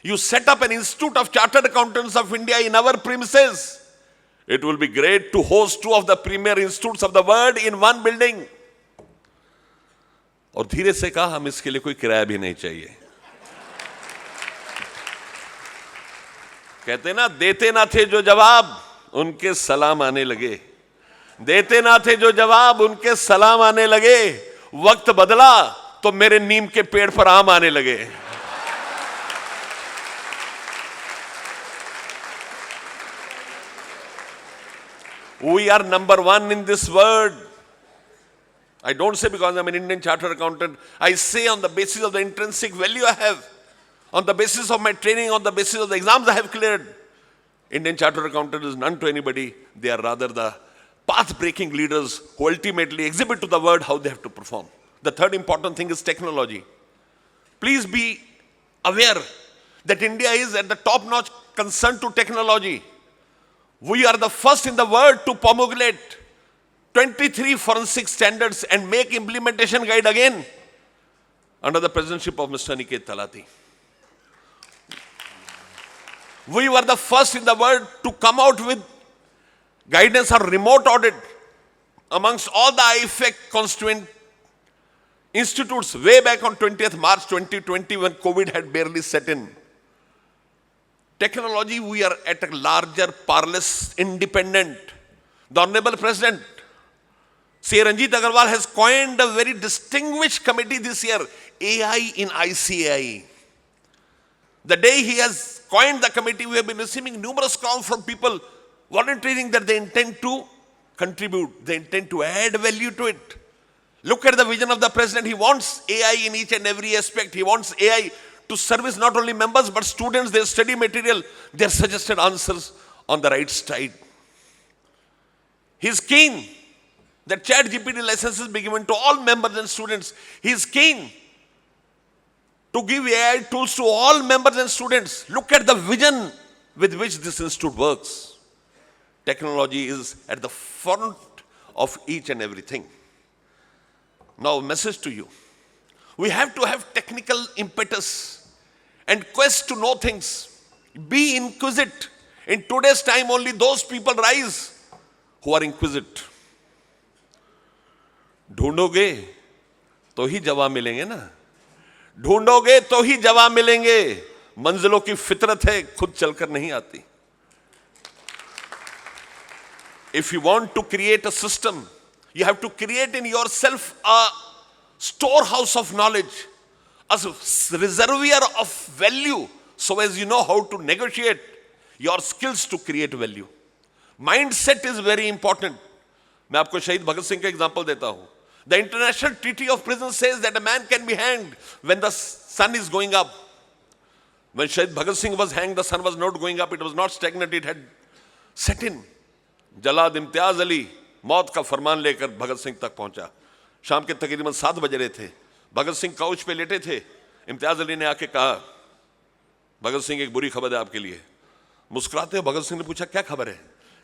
you set up an Institute of Chartered Accountants of India in our premises. It will be great to host 2 of the premier institutes of the world in one building. और धीरे से कहा, हम इसके लिए कोई किराया भी नहीं चाहिए। कहते ना, देते ना थे जो जवाब उनके सलाम आने लगे, देते ना थे जो जवाब उनके सलाम आने लगे। वक्त बदला तो मेरे नीम के पेड़ पर आम आने लगे। We are number 1 in this world. I don't say because I'm an Indian chartered accountant. I say on the basis of the intrinsic value I have, on the basis of my training, on the basis of the exams I have cleared. Indian chartered accountant is none to anybody. They are rather the path-breaking leaders who ultimately exhibit to the world how they have to perform. The third important thing is technology. Please be aware that India is at the top-notch concern to technology. We are the first in the world to promulgate 23 forensic standards and make implementation guide again under the presidency of Mr. Aniket Talati. We were the first in the world to come out with guidance on remote audit amongst all the IFAC constituent institutes way back on 20th March 2020 when COVID had barely set in. Technology, we are at a larger, parlous, independent. The Honorable President, Sri Ranjit Agarwal, has coined a very distinguished committee this year, AI in ICAI. The day he has coined the committee, we have been receiving numerous calls from people volunteering that they intend to contribute, they intend to add value to it. Look at the vision of the President. He wants AI in each and every aspect. He wants AI to service not only members but students, their study material, their suggested answers on the right side. He is keen that ChatGPT licenses be given to all members and students. He is keen to give AI tools to all members and students. Look at the vision with which this institute works. Technology is at the front of each and everything. Now, a message to you. We have to have technical impetus and quest to know things. Be inquisitive. In today's time, only those people rise who are inquisitive. ढूंढोगे तो ही जवाब मिलेंगे ना, ढूंढोगे तो ही जवाब मिलेंगे. मंजिलों की फितरत है, खुद चलकर नहीं आती. If you want to create a system, you have to create in yourself a storehouse of knowledge, a reservoir of value, so as you know how to negotiate your skills to create value. Mindset is very important. मैं आपको शहीद भगत सिंह का example देता हूं. The International Treaty of Prison says that a man can be hanged when the sun is going up. When Shahid Bhagat Singh was hanged, the sun was not going up, it was not stagnant, it had set in. जलाद Imtiaz Ali मौत का फरमान लेकर भगत सिंह तक पहुंचा. शाम के तकरीबन 7 बज रहे थे. भगत सिंह काउच पे लेटे थे. इम्तियाज अली ने आके कहा, भगत सिंह एक बुरी खबर है आपके लिए. मुस्कुराते हुए भगत सिंह ने पूछा, क्या खबर है?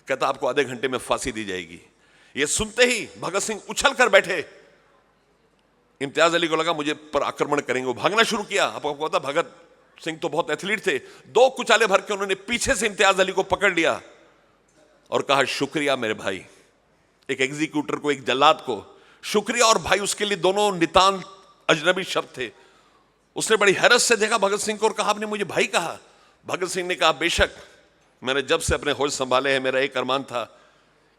कहता, आपको आधे घंटे में फांसी दी जाएगी. ये सुनते ही भगत सिंह उछल कर बैठे. इम्तियाज अली को लगा मुझे पर आक्रमण करेंगे, वो भागना शुरू किया. आपको पता, भगत सिंह तो बहुत एथलीट थे. 2 कुचाले भर के उन्होंने पीछे से इम्तियाज अली को पकड़ लिया और कहा, शुक्रिया मेरे भाई. एक एग्जीक्यूटर को, एक जल्लाद को शुक्रिया और भाई, उसके लिए दोनों नितांत अजनबी शब्द थे. उसने बड़ी हैरत से देखा भगत सिंह को और कहा, आपने मुझे भाई कहा? भगत सिंह ने कहा, बेशक, मैंने जब से अपने होश संभाले हैं मेरा एक अरमान था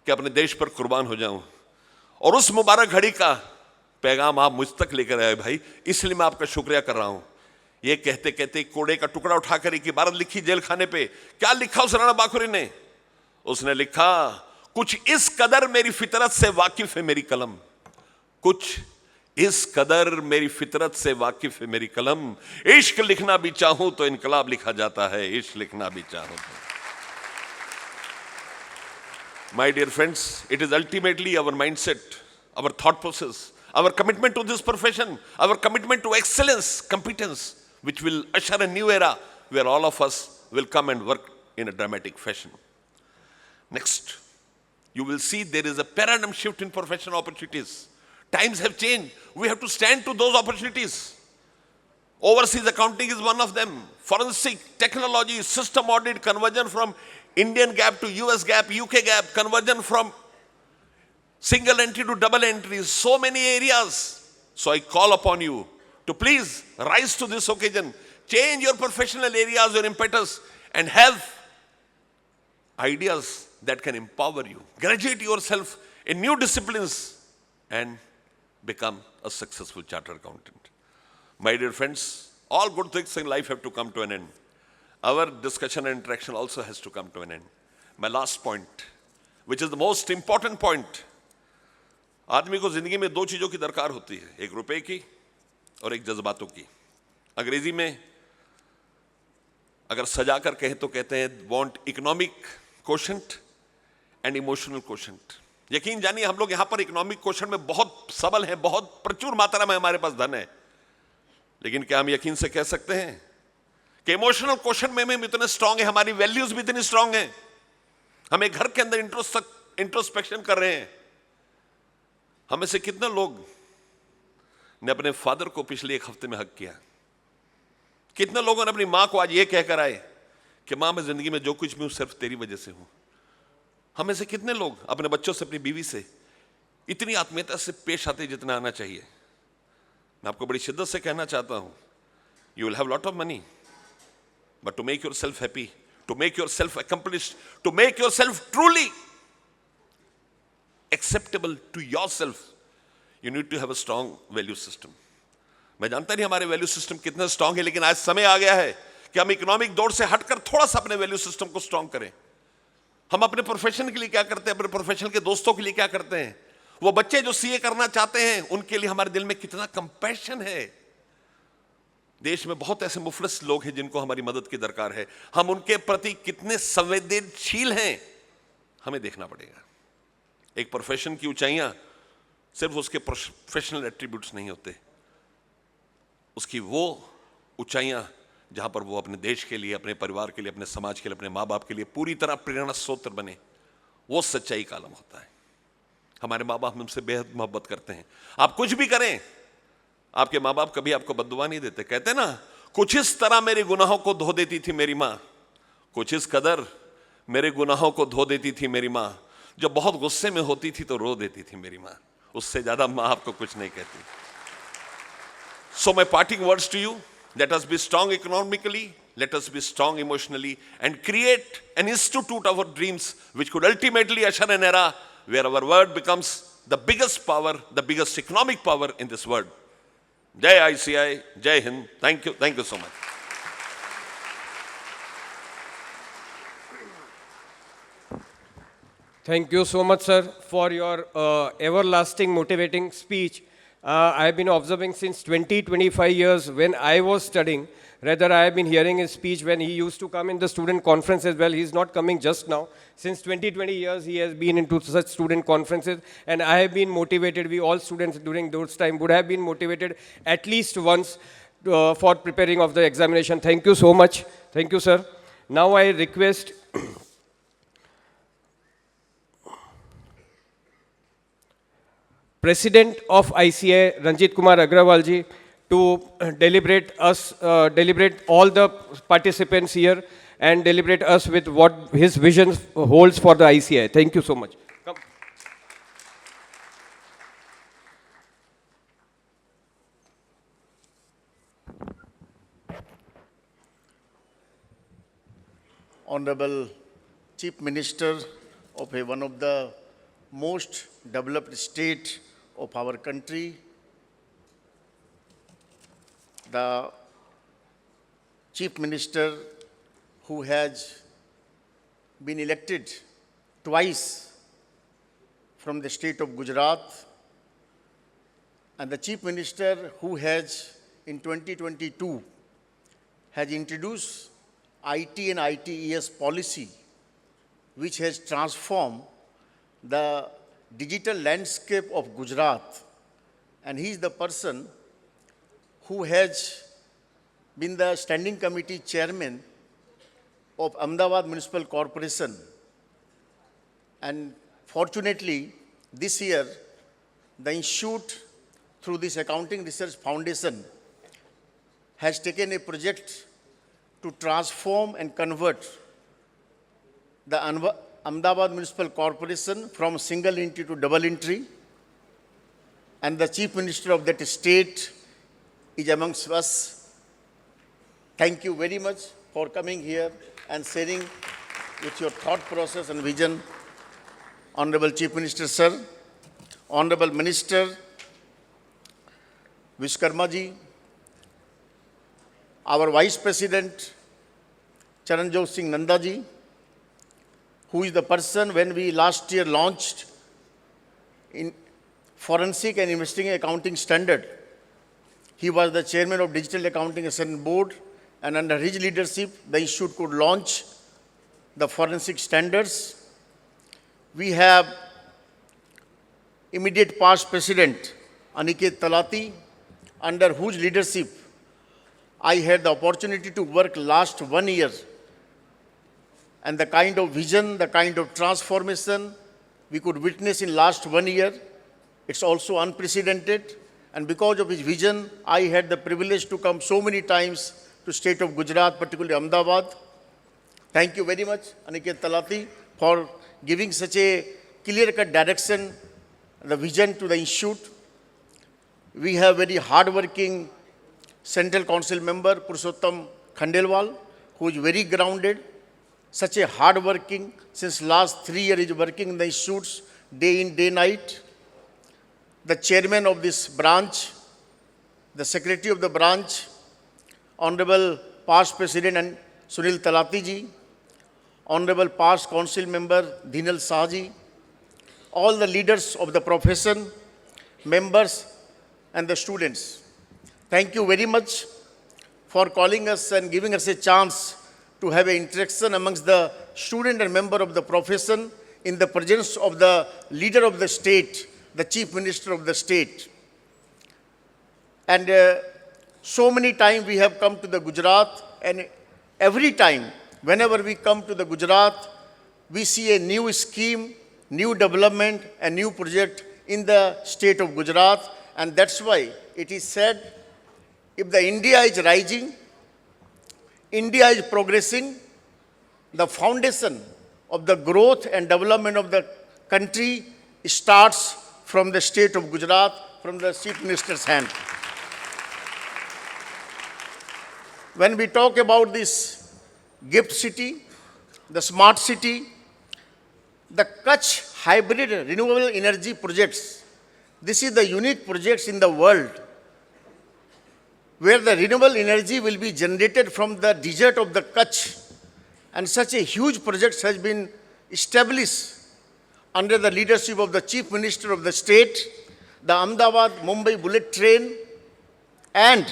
कि अपने देश पर कुर्बान हो जाऊं, और उस मुबारक घड़ी का पैगाम आप मुझ तक लेकर आए भाई, इसलिए मैं आपका शुक्रिया कर रहा हूं. ये कहते कहते कोड़े का टुकड़ा उठाकर एक इबारत लिखी जेल खाने पे. क्या लिखा उस राणा बाखुरी ने? उसने लिखा, कुछ इस कदर मेरी फितरत से वाकिफ है मेरी कलम, कुछ इस कदर मेरी फितरत से वाकिफ है मेरी कलम. इश्क लिखना भी चाहूं तो इनकलाब लिखा जाता है, इश्क लिखना भी चाहूं तो. My dear friends, it is ultimately our mindset, our thought process, our commitment to this profession, our commitment to excellence, competence, which will usher a new era where all of us will come and work in a dramatic fashion. Next, you will see there is a paradigm shift in professional opportunities. Times have changed. We have to stand to those opportunities. Overseas accounting is one of them. Forensic, technology, system audit, conversion from Indian GAAP to US GAAP, UK GAAP, conversion from single entry to double entries, so many areas. So I call upon you to please rise to this occasion, change your professional areas, your impetus, and have ideas that can empower you. Graduate yourself in new disciplines and become a successful chartered accountant. My dear friends, all good things in life have to come to an end. Our discussion and interaction also has to come to an end. My last point, which is the most important point. आदमी को जिंदगी में 2 चीजों की दरकार होती है, एक रुपए की और एक जज्बातों की. अंग्रेजी में अगर सजा कर कहे तो कहते हैं want economic quotient and emotional quotient. यकीन जानिए हम लोग यहाँ पर इकोनॉमिक क्वोशेंट में बहुत सबल हैं, बहुत प्रचुर मात्रा में हमारे पास धन है, लेकिन क्या हम यकीन से कह सकते हैं कि इमोशनल क्वोशेंट में हम इतने स्ट्रांग हैं, हमारी वैल्यूज भी इतनी स्ट्रांग हैं, हम एक घर के अंदर इंट्रोस्पेक्शन कर रहे हैं, हम में से कितने लोग ने अपने फादर को पिछले 1 हफ्ते में हक किया? कितने लोगों ने अपनी मां को आज ये कहकर आए कि मां, मैं जिंदगी में जो कुछ भी हूं सिर्फ तेरी वजह से हूं? हम में से कितने लोग अपने बच्चों से, अपनी बीवी से इतनी आत्मीयता से पेश आते जितना आना चाहिए? मैं आपको बड़ी शिद्दत से कहना चाहता हूं, you will have lot of money, but to make yourself happy, to make yourself accomplished, to make yourself truly acceptable to yourself, you need to have a strong value system. मैं जानता नहीं हमारे वैल्यू सिस्टम कितने strong है, लेकिन आज समय आ गया है कि हम इकोनॉमिक दौड़ से हटकर थोड़ा सा अपने वैल्यू सिस्टम को स्ट्रांग करें। हम अपने प्रोफेशन के लिए क्या करते हैं, अपने प्रोफेशन के दोस्तों के लिए क्या करते हैं, वो बच्चे जो सीए करना चाहते हैं उनके लिए हमारे दिल में कितना कंपैशन है। देश में बहुत ऐसे मुफलिस लोग हैं जिनको हमारी मदद की दरकार है, हम उनके प्रति कितने संवेदनशील हैं हमें देखना पड़ेगा। एक प्रोफेशन की ऊंचाइयां सिर्फ उसके प्रोफेशनल एट्रीब्यूट्स नहीं होते, उसकी वो ऊंचाइयां जहां पर वो अपने देश के लिए, अपने परिवार के लिए, अपने समाज के लिए, अपने माँ बाप के लिए पूरी तरह प्रेरणा स्रोत बने, वो सच्चाई का आलम होता है। हमारे माँ बाप हमसे बेहद मोहब्बत करते हैं। आप कुछ भी करें, आपके माँ बाप कभी आपको बद्दुआ नहीं देते। कहते ना, कुछ इस तरह मेरे गुनाहों को धो देती थी मेरी माँ, कुछ इस कदर मेरे गुनाहों को धो देती थी मेरी माँ, जब बहुत गुस्से में होती थी तो रो देती थी मेरी माँ। उससे ज्यादा माँ आपको कुछ नहीं कहती। So my parting words to you, let us be strong economically, let us be strong emotionally, and create an institute of our dreams which could ultimately usher an era where our word becomes the biggest power, the biggest economic power in this world. Jai ICI, Jai Hind. Thank you so much. Thank you so much, sir, for your everlasting motivating speech. I have been observing since 25 years when I was studying. Rather, I have been hearing his speech when he used to come in the student conference as well. He's not coming just now. Since 20 years, he has been into such student conferences, and I have been motivated. We all students during those time would have been motivated at least once for preparing of the examination. Thank you so much. Thank you, sir. Now I request President of ICA, Ranjit Kumar Agrawal ji, to deliberate all the participants here and deliberate us with what his vision holds for the ICA. Thank you so much. Come. Honorable Chief Minister of one of the most developed state of our country, the Chief Minister who has been elected twice from the state of Gujarat, and the Chief Minister who has in 2022 has introduced IT and ITES policy which has transformed the digital landscape of Gujarat, and he is the person who has been the standing committee chairman of Ahmedabad Municipal Corporation. And fortunately, this year, the institute, through this Accounting Research Foundation, has taken a project to transform and convert the Ahmedabad Municipal Corporation from single entry to double entry, and the Chief Minister of that state is amongst us. Thank you very much for coming here and sharing with your thought process and vision. Honorable Chief Minister, sir, Honorable Minister Vishwakarma ji, our Vice President Charanjot Singh Nanda ji, who is the person when we last year launched in Forensic and Investigating Accounting Standard. He was the chairman of Digital Accounting Assessment Board, and under his leadership, the institute could launch the forensic standards. We have immediate past president Aniket Talati, under whose leadership I had the opportunity to work last 1 year. And the kind of vision, the kind of transformation we could witness in last 1 year It's also unprecedented. And because of his vision, I had the privilege to come so many times to state of Gujarat, particularly Ahmedabad. Thank you very much, Aniket Talati, for giving such a clear-cut direction, the vision to the institute. We have very hard-working Central Council member, Purushottam Khandelwal, who is very grounded, such a hard-working, since last 3 years is working in the institutes, day in, day night. The chairman of this branch, the secretary of the branch, Honorable past President and Sunil Talati ji, Honorable past Council member Dhinal Shah ji, all the leaders of the profession, members and the students. Thank you very much for calling us and giving us a chance to have an interaction amongst the student and member of the profession in the presence of the leader of the state, the Chief Minister of the state. And so many times we have come to the Gujarat, and every time, whenever we come to the Gujarat, we see a new scheme, new development, a new project in the state of Gujarat. And that's why it is said, if the India is rising, India is progressing, the foundation of the growth and development of the country starts from the state of Gujarat, from the Chief Minister's hand. When we talk about this gift city, the smart city, the Kutch hybrid renewable energy projects, this is the unique projects in the world where the renewable energy will be generated from the desert of the Kutch. And such a huge project has been established under the leadership of the Chief Minister of the state, the Ahmedabad-Mumbai bullet train, and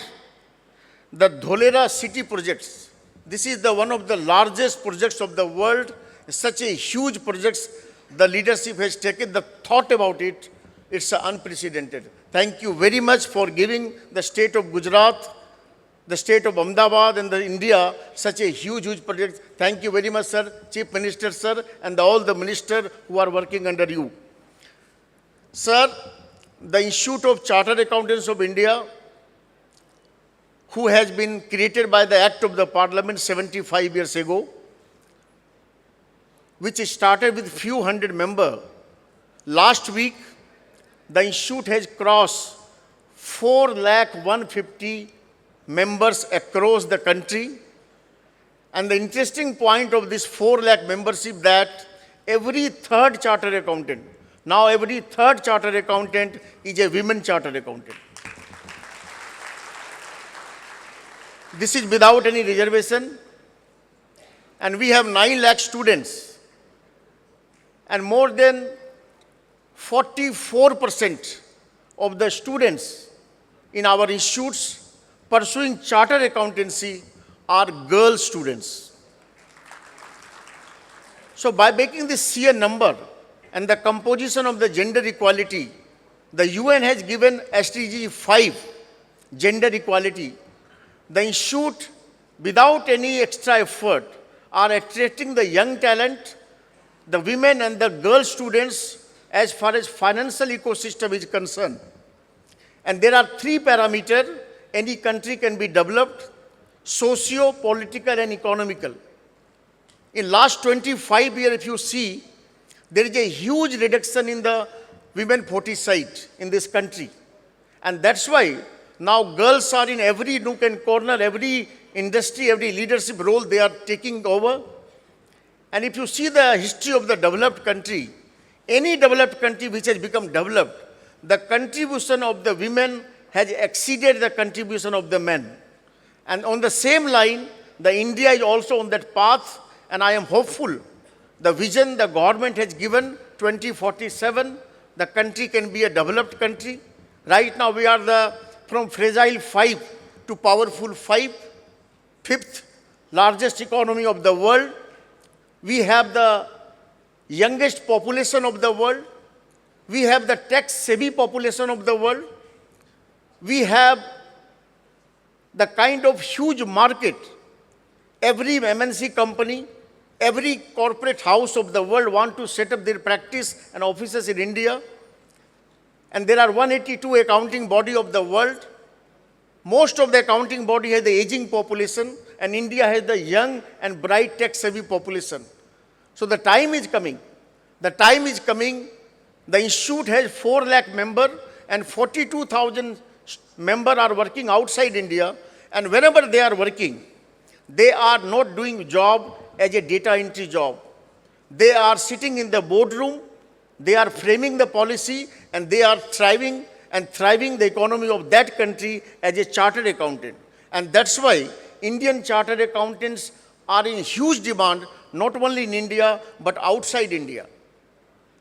the Dholera city projects. This is one of the largest projects of the world. Such a huge project the leadership has taken, the thought about it, it's unprecedented. Thank you very much for giving the state of Gujarat, the state of Ahmedabad and the India such a huge project. Thank you very much, sir, Chief Minister, sir, and all the ministers who are working under you. Sir, the Institute of Chartered Accountants of India, who has been created by the Act of the Parliament 75 years ago, which started with few hundred members. Last week, the institute has crossed 4,150,000 members across the country. And the interesting point of this 4 lakh membership that every third chartered accountant, now every third chartered accountant is a women chartered accountant. This is without any reservation. And we have 9 lakh students. And more than 44% of the students in our institutes pursuing chartered accountancy are girl students. So by making this sheer number and the composition of the gender equality, the UN has given SDG 5, gender equality. The institute, without any extra effort, are attracting the young talent, the women and the girl students as far as financial ecosystem is concerned. And there are 3 parameters any country can be developed: socio, political and economical. In last 25 years, if you see, there is a huge reduction in the women foeticide in this country. And that's why now girls are in every nook and corner, every industry, every leadership role they are taking over. And if you see the history of the developed country, any developed country which has become developed, the contribution of the women has exceeded the contribution of the men. And on the same line, the India is also on that path, and I am hopeful the vision the government has given, 2047, the country can be a developed country. Right now we are from fragile 5 to powerful 5, 5th largest economy of the world. We have the youngest population of the world. We have the tech-savvy population of the world. We have the kind of huge market. Every MNC company, every corporate house of the world want to set up their practice and offices in India. and there are 182 accounting body of the world. Most of the accounting body has the aging population, and India has the young and bright tech-savvy population. So the time is coming. The time is coming. The institute has 4 lakh members, and 42,000 members are working outside India. And wherever they are working, they are not doing job as a data entry job. They are sitting in the boardroom, they are framing the policy, and they are thriving the economy of that country as a chartered accountant. And that's why Indian chartered accountants are in huge demand, not only in India, but outside India.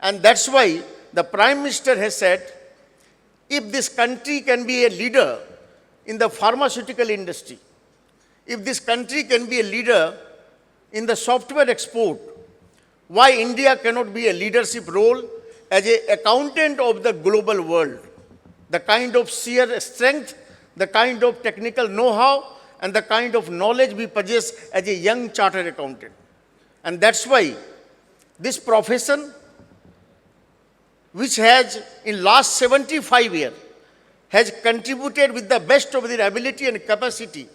And that's why the Prime Minister has said, if this country can be a leader in the pharmaceutical industry, if this country can be a leader in the software export, why India cannot be a leadership role as an accountant of the global world? The kind of sheer strength, the kind of technical know-how, and the kind of knowledge we possess as a young chartered accountant. And that's why this profession, which has in last 75 years, has contributed with the best of their ability and capacity.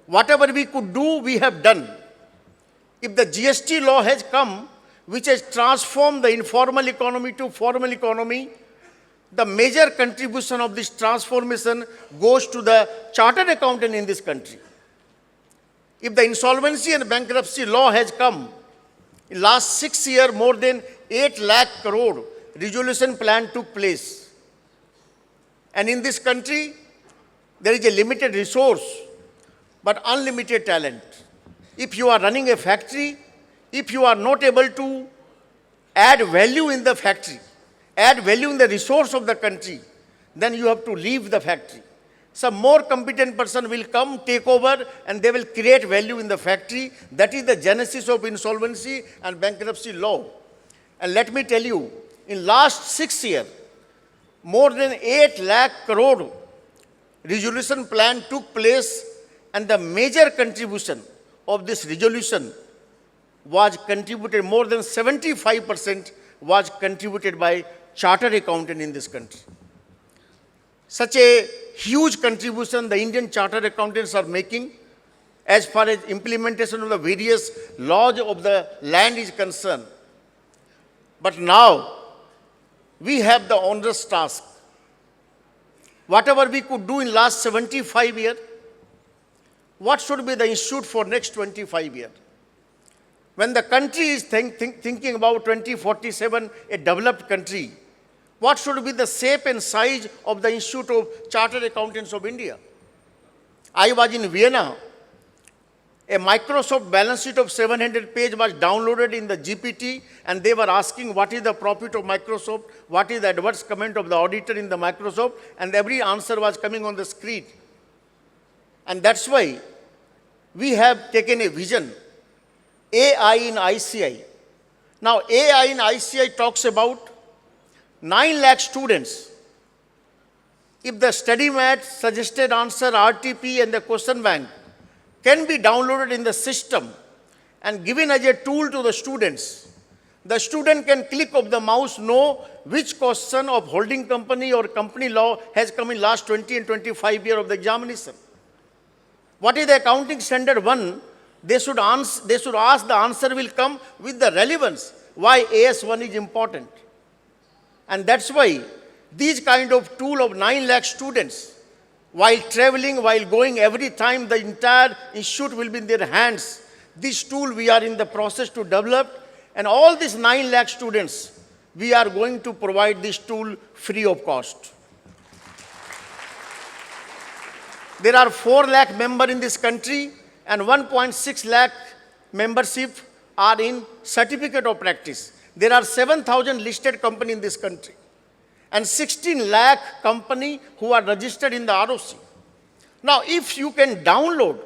Whatever we could do, we have done. If the GST law has come, which has transformed the informal economy to formal economy, the major contribution of this transformation goes to the chartered accountant in this country. If the insolvency and bankruptcy law has come, in last 6 years, more than 8 lakh crore resolution plan took place. And in this country, there is a limited resource, but unlimited talent. If you are running a factory, if you are not able to add value in the factory, add value in the resource of the country, then you have to leave the factory. Some more competent person will come, take over, and they will create value in the factory. That is the genesis of insolvency and bankruptcy law. And let me tell you, in last 6 years, more than 8 lakh crore resolution plan took place, and the major contribution of this resolution was contributed, more than 75% was contributed by chartered accountant in this country. Such a huge contribution the Indian chartered accountants are making as far as implementation of the various laws of the land is concerned. But now, we have the onerous task. Whatever we could do in last 75 years, what should be the institute for next 25 years? When the country is thinking about 2047, a developed country, what should be the shape and size of the Institute of Chartered Accountants of India? I was in Vienna. A Microsoft balance sheet of 700 pages was downloaded in the GPT, and they were asking what is the profit of Microsoft, what is the adverse comment of the auditor in the Microsoft, and every answer was coming on the screen. And that's why we have taken a vision, AI in ICI. Now, AI in ICI talks about 9 lakh students. If the study mat, suggested answer, RTP, and the question bank can be downloaded in the system and given as a tool to the students, the student can click of the mouse, know which question of holding company or company law has come in last 20 and 25 years of the examination. What is the accounting standard 1? They should ask the answer will come with the relevance, why AS1 is important. And that's why these kind of tool of 9 lakh students, while traveling, while going every time, the entire institute will be in their hands. This tool we are in the process to develop, and all these 9 lakh students, we are going to provide this tool free of cost. There are 4 lakh members in this country, and 1.6 lakh membership are in certificate of practice. There are 7,000 listed companies in this country, and 16 lakh companies who are registered in the ROC. Now, if you can download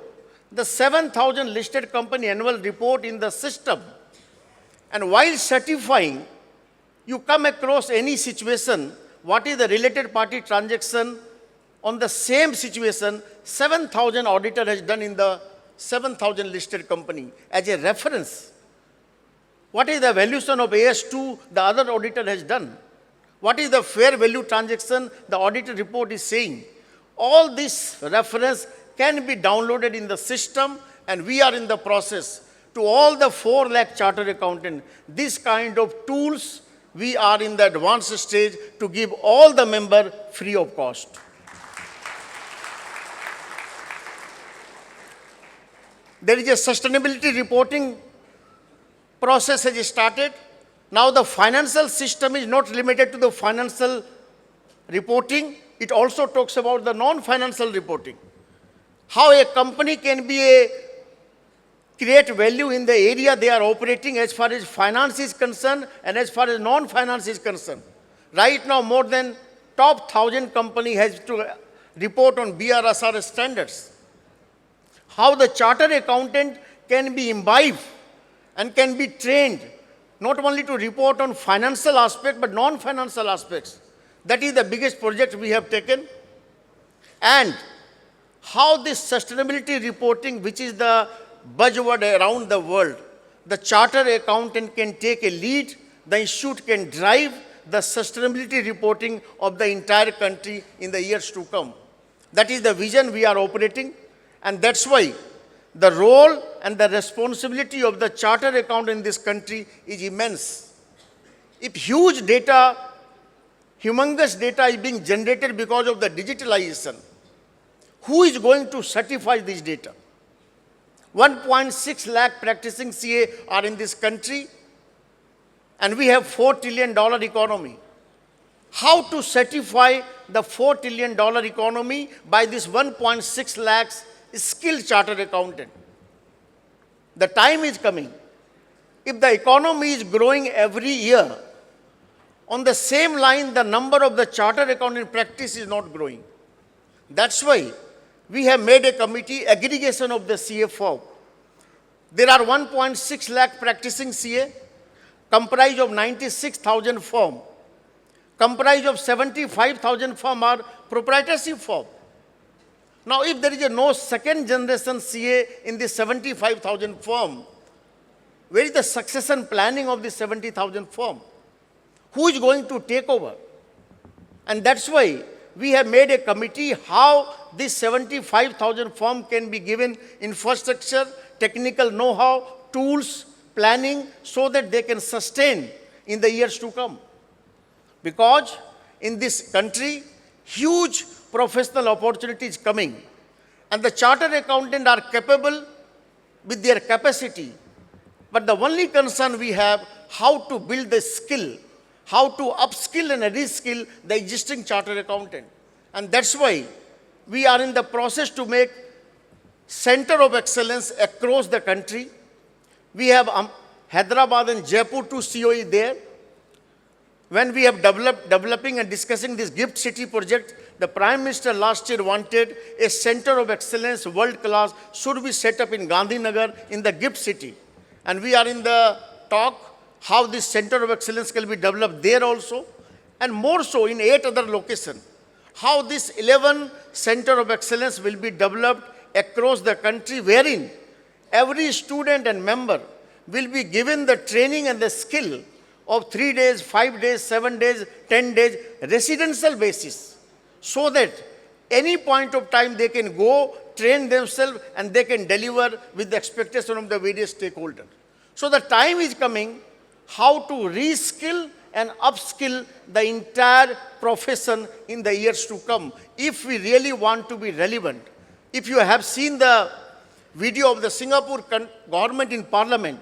the 7,000 listed company annual report in the system, and while certifying, you come across any situation, what is the related party transaction on the same situation, 7,000 auditor has done in the 7,000 listed company as a reference. What is the valuation of AS2 the other auditor has done? What is the fair value transaction the audit report is saying. All this reference can be downloaded in the system, and we are in the process to all the 4 lakh chartered accountant. This kind of tools, we are in the advanced stage to give all the member free of cost. There is a sustainability reporting process has started. Now the financial system is not limited to the financial reporting. It also talks about the non-financial reporting. How a company can create value in the area they are operating as far as finance is concerned and as far as non-finance is concerned. Right now, more than top 1,000 company has to report on BRSR standards. How the chartered accountant can be imbibed and can be trained not only to report on financial aspects but non-financial aspects. That is the biggest project we have taken. And how this sustainability reporting, which is the buzzword around the world, the chartered accountant can take a lead, the institute can drive the sustainability reporting of the entire country in the years to come. That is the vision we are operating, and that's why the role and the responsibility of the chartered accountant in this country is immense. If huge data, humongous data is being generated because of the digitalization, who is going to certify this data? 1.6 lakh practicing CA are in this country, and we have $4 trillion economy. How to certify the $4 trillion economy by this 1.6 lakhs skilled chartered accountant? The time is coming. If the economy is growing every year, on the same line, the number of the chartered accountant practice is not growing. That's why we have made a committee, aggregation of the CA firm. There are 1.6 lakh practicing CA, comprised of 96,000 firm. Comprised of 75,000 firm are proprietorship firm. Now, if there is no second generation CA in this 75,000 firm, where is the succession planning of this 70,000 firm? Who is going to take over? And that's why we have made a committee how this 75,000 firm can be given infrastructure, technical know-how, tools, planning, so that they can sustain in the years to come. Because in this country, huge professional opportunities coming, and the chartered accountants are capable with their capacity. But the only concern we have, how to build the skill, how to upskill and reskill the existing chartered accountant. And that's why we are in the process to make center of excellence across the country. We have Hyderabad and Jaipur, 2 COE there. When we have developing and discussing this GIFT City project, the Prime Minister last year wanted a center of excellence, world class, should be set up in Gandhinagar in the GIFT City. And we are in the talk how this center of excellence can be developed there also, and more so in 8 other locations. How this 11 center of excellence will be developed across the country, wherein every student and member will be given the training and the skill of 3 days, 5 days, 7 days, 10 days, residential basis, so that any point of time they can go, train themselves, and they can deliver with the expectation of the various stakeholders. So the time is coming how to reskill and upskill the entire profession in the years to come, if we really want to be relevant. If you have seen the video of the Singapore government in parliament,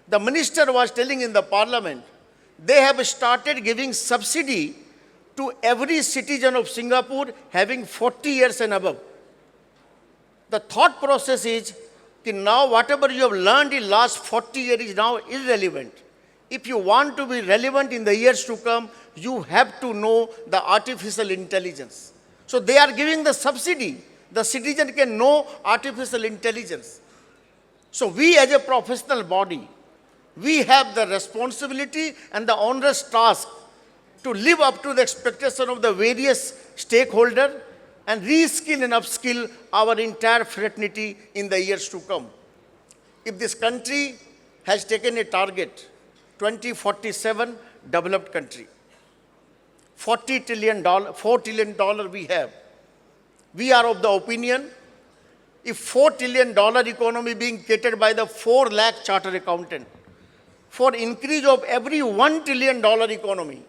the minister was telling in the parliament, they have started giving subsidy to every citizen of Singapore having 40 years and above. The thought process is that now whatever you have learned in last 40 years is now irrelevant. If you want to be relevant in the years to come, you have to know the artificial intelligence. So they are giving the subsidy. The citizen can know artificial intelligence. So we as a professional body, we have the responsibility and the onerous task to live up to the expectation of the various stakeholders and reskill and upskill our entire fraternity in the years to come. If this country has taken a target, 2047 developed country, $40 trillion, $4 trillion we have. We are of the opinion, if $4 trillion economy being catered by the 4 lakh chartered accountant, for increase of every $1 trillion economy,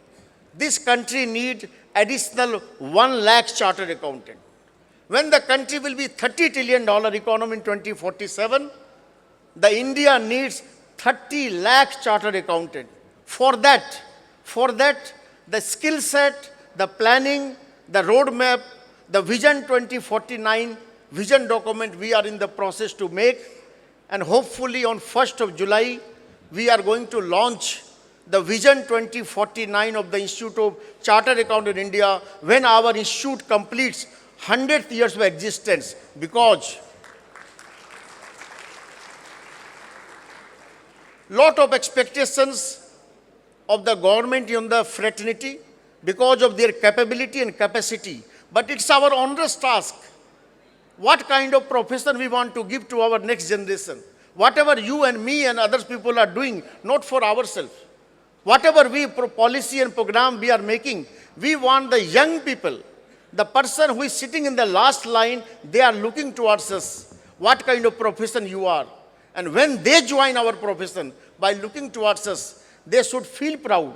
this country need additional 1 lakh chartered accountant. When the country will be $30 trillion economy in 2047, the India needs 30 lakh chartered accountant. For that, the skill set, the planning, the roadmap, the Vision 2049 vision document we are in the process to make, and hopefully on 1st of July, we are going to launch the Vision 2049 of the Institute of Chartered Accountants in India when our institute completes 100th years of existence, because lot of expectations of the government on the fraternity because of their capability and capacity. But it's our onerous task. What kind of profession we want to give to our next generation? Whatever you and me and other people are doing, not for ourselves. Whatever policy and program we are making, we want the young people, the person who is sitting in the last line, they are looking towards us. What kind of profession you are? And when they join our profession, by looking towards us, they should feel proud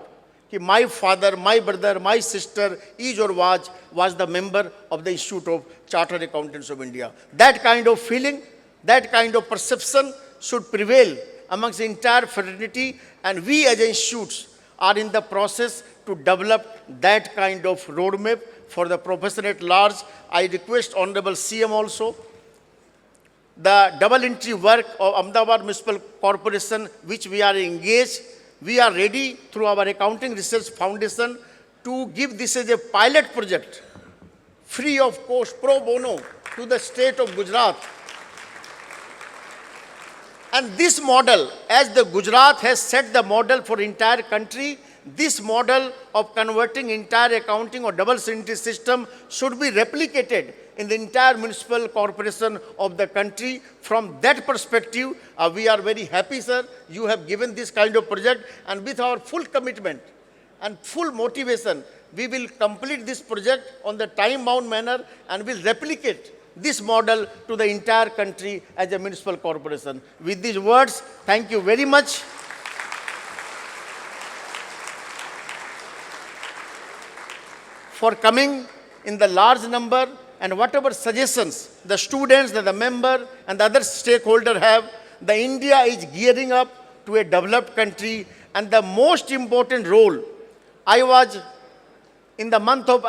that my father, my brother, my sister is or was the member of the Institute of Chartered Accountants of India. That kind of feeling, that kind of perception should prevail amongst the entire fraternity, and we as institutes are in the process to develop that kind of roadmap for the profession at large. I request Honorable CM also, the double entry work of Ahmedabad Municipal Corporation, which we are engaged, we are ready through our Accounting Research Foundation to give this as a pilot project, free of cost, pro bono, to the state of Gujarat. And this model, as the Gujarat has set the model for entire country, this model of converting entire accounting or double entry system should be replicated in the entire municipal corporation of the country. From that perspective, we are very happy, sir. You have given this kind of project, and with our full commitment and full motivation, we will complete this project on the time-bound manner and will replicate this model to the entire country as a municipal corporation. With these words, thank you very much. For coming in the large number, and whatever suggestions the students, the member and the other stakeholders have, the India is gearing up to a developed country, and the most important role, I was in the month of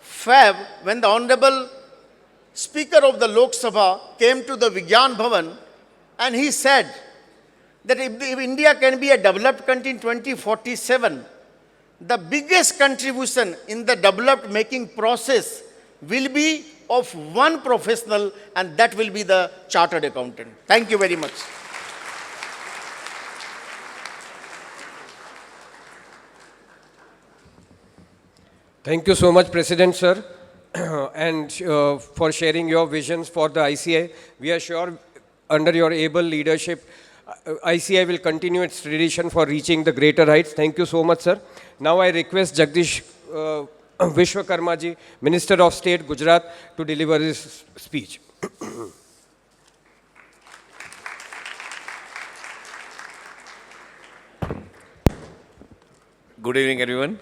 Feb when the Honorable Speaker of the Lok Sabha came to the Vigyan Bhavan, and he said that if India can be a developed country in 2047, the biggest contribution in the developed making process will be of one professional, and that will be the chartered accountant. Thank you very much. Thank you so much, President, sir, and for sharing your visions for the ICI. We are sure under your able leadership, ICI will continue its tradition for reaching the greater heights. Thank you so much, sir. Now I request Jagdish Vishwakarma ji, Minister of State, Gujarat, to deliver his speech. Good evening, everyone.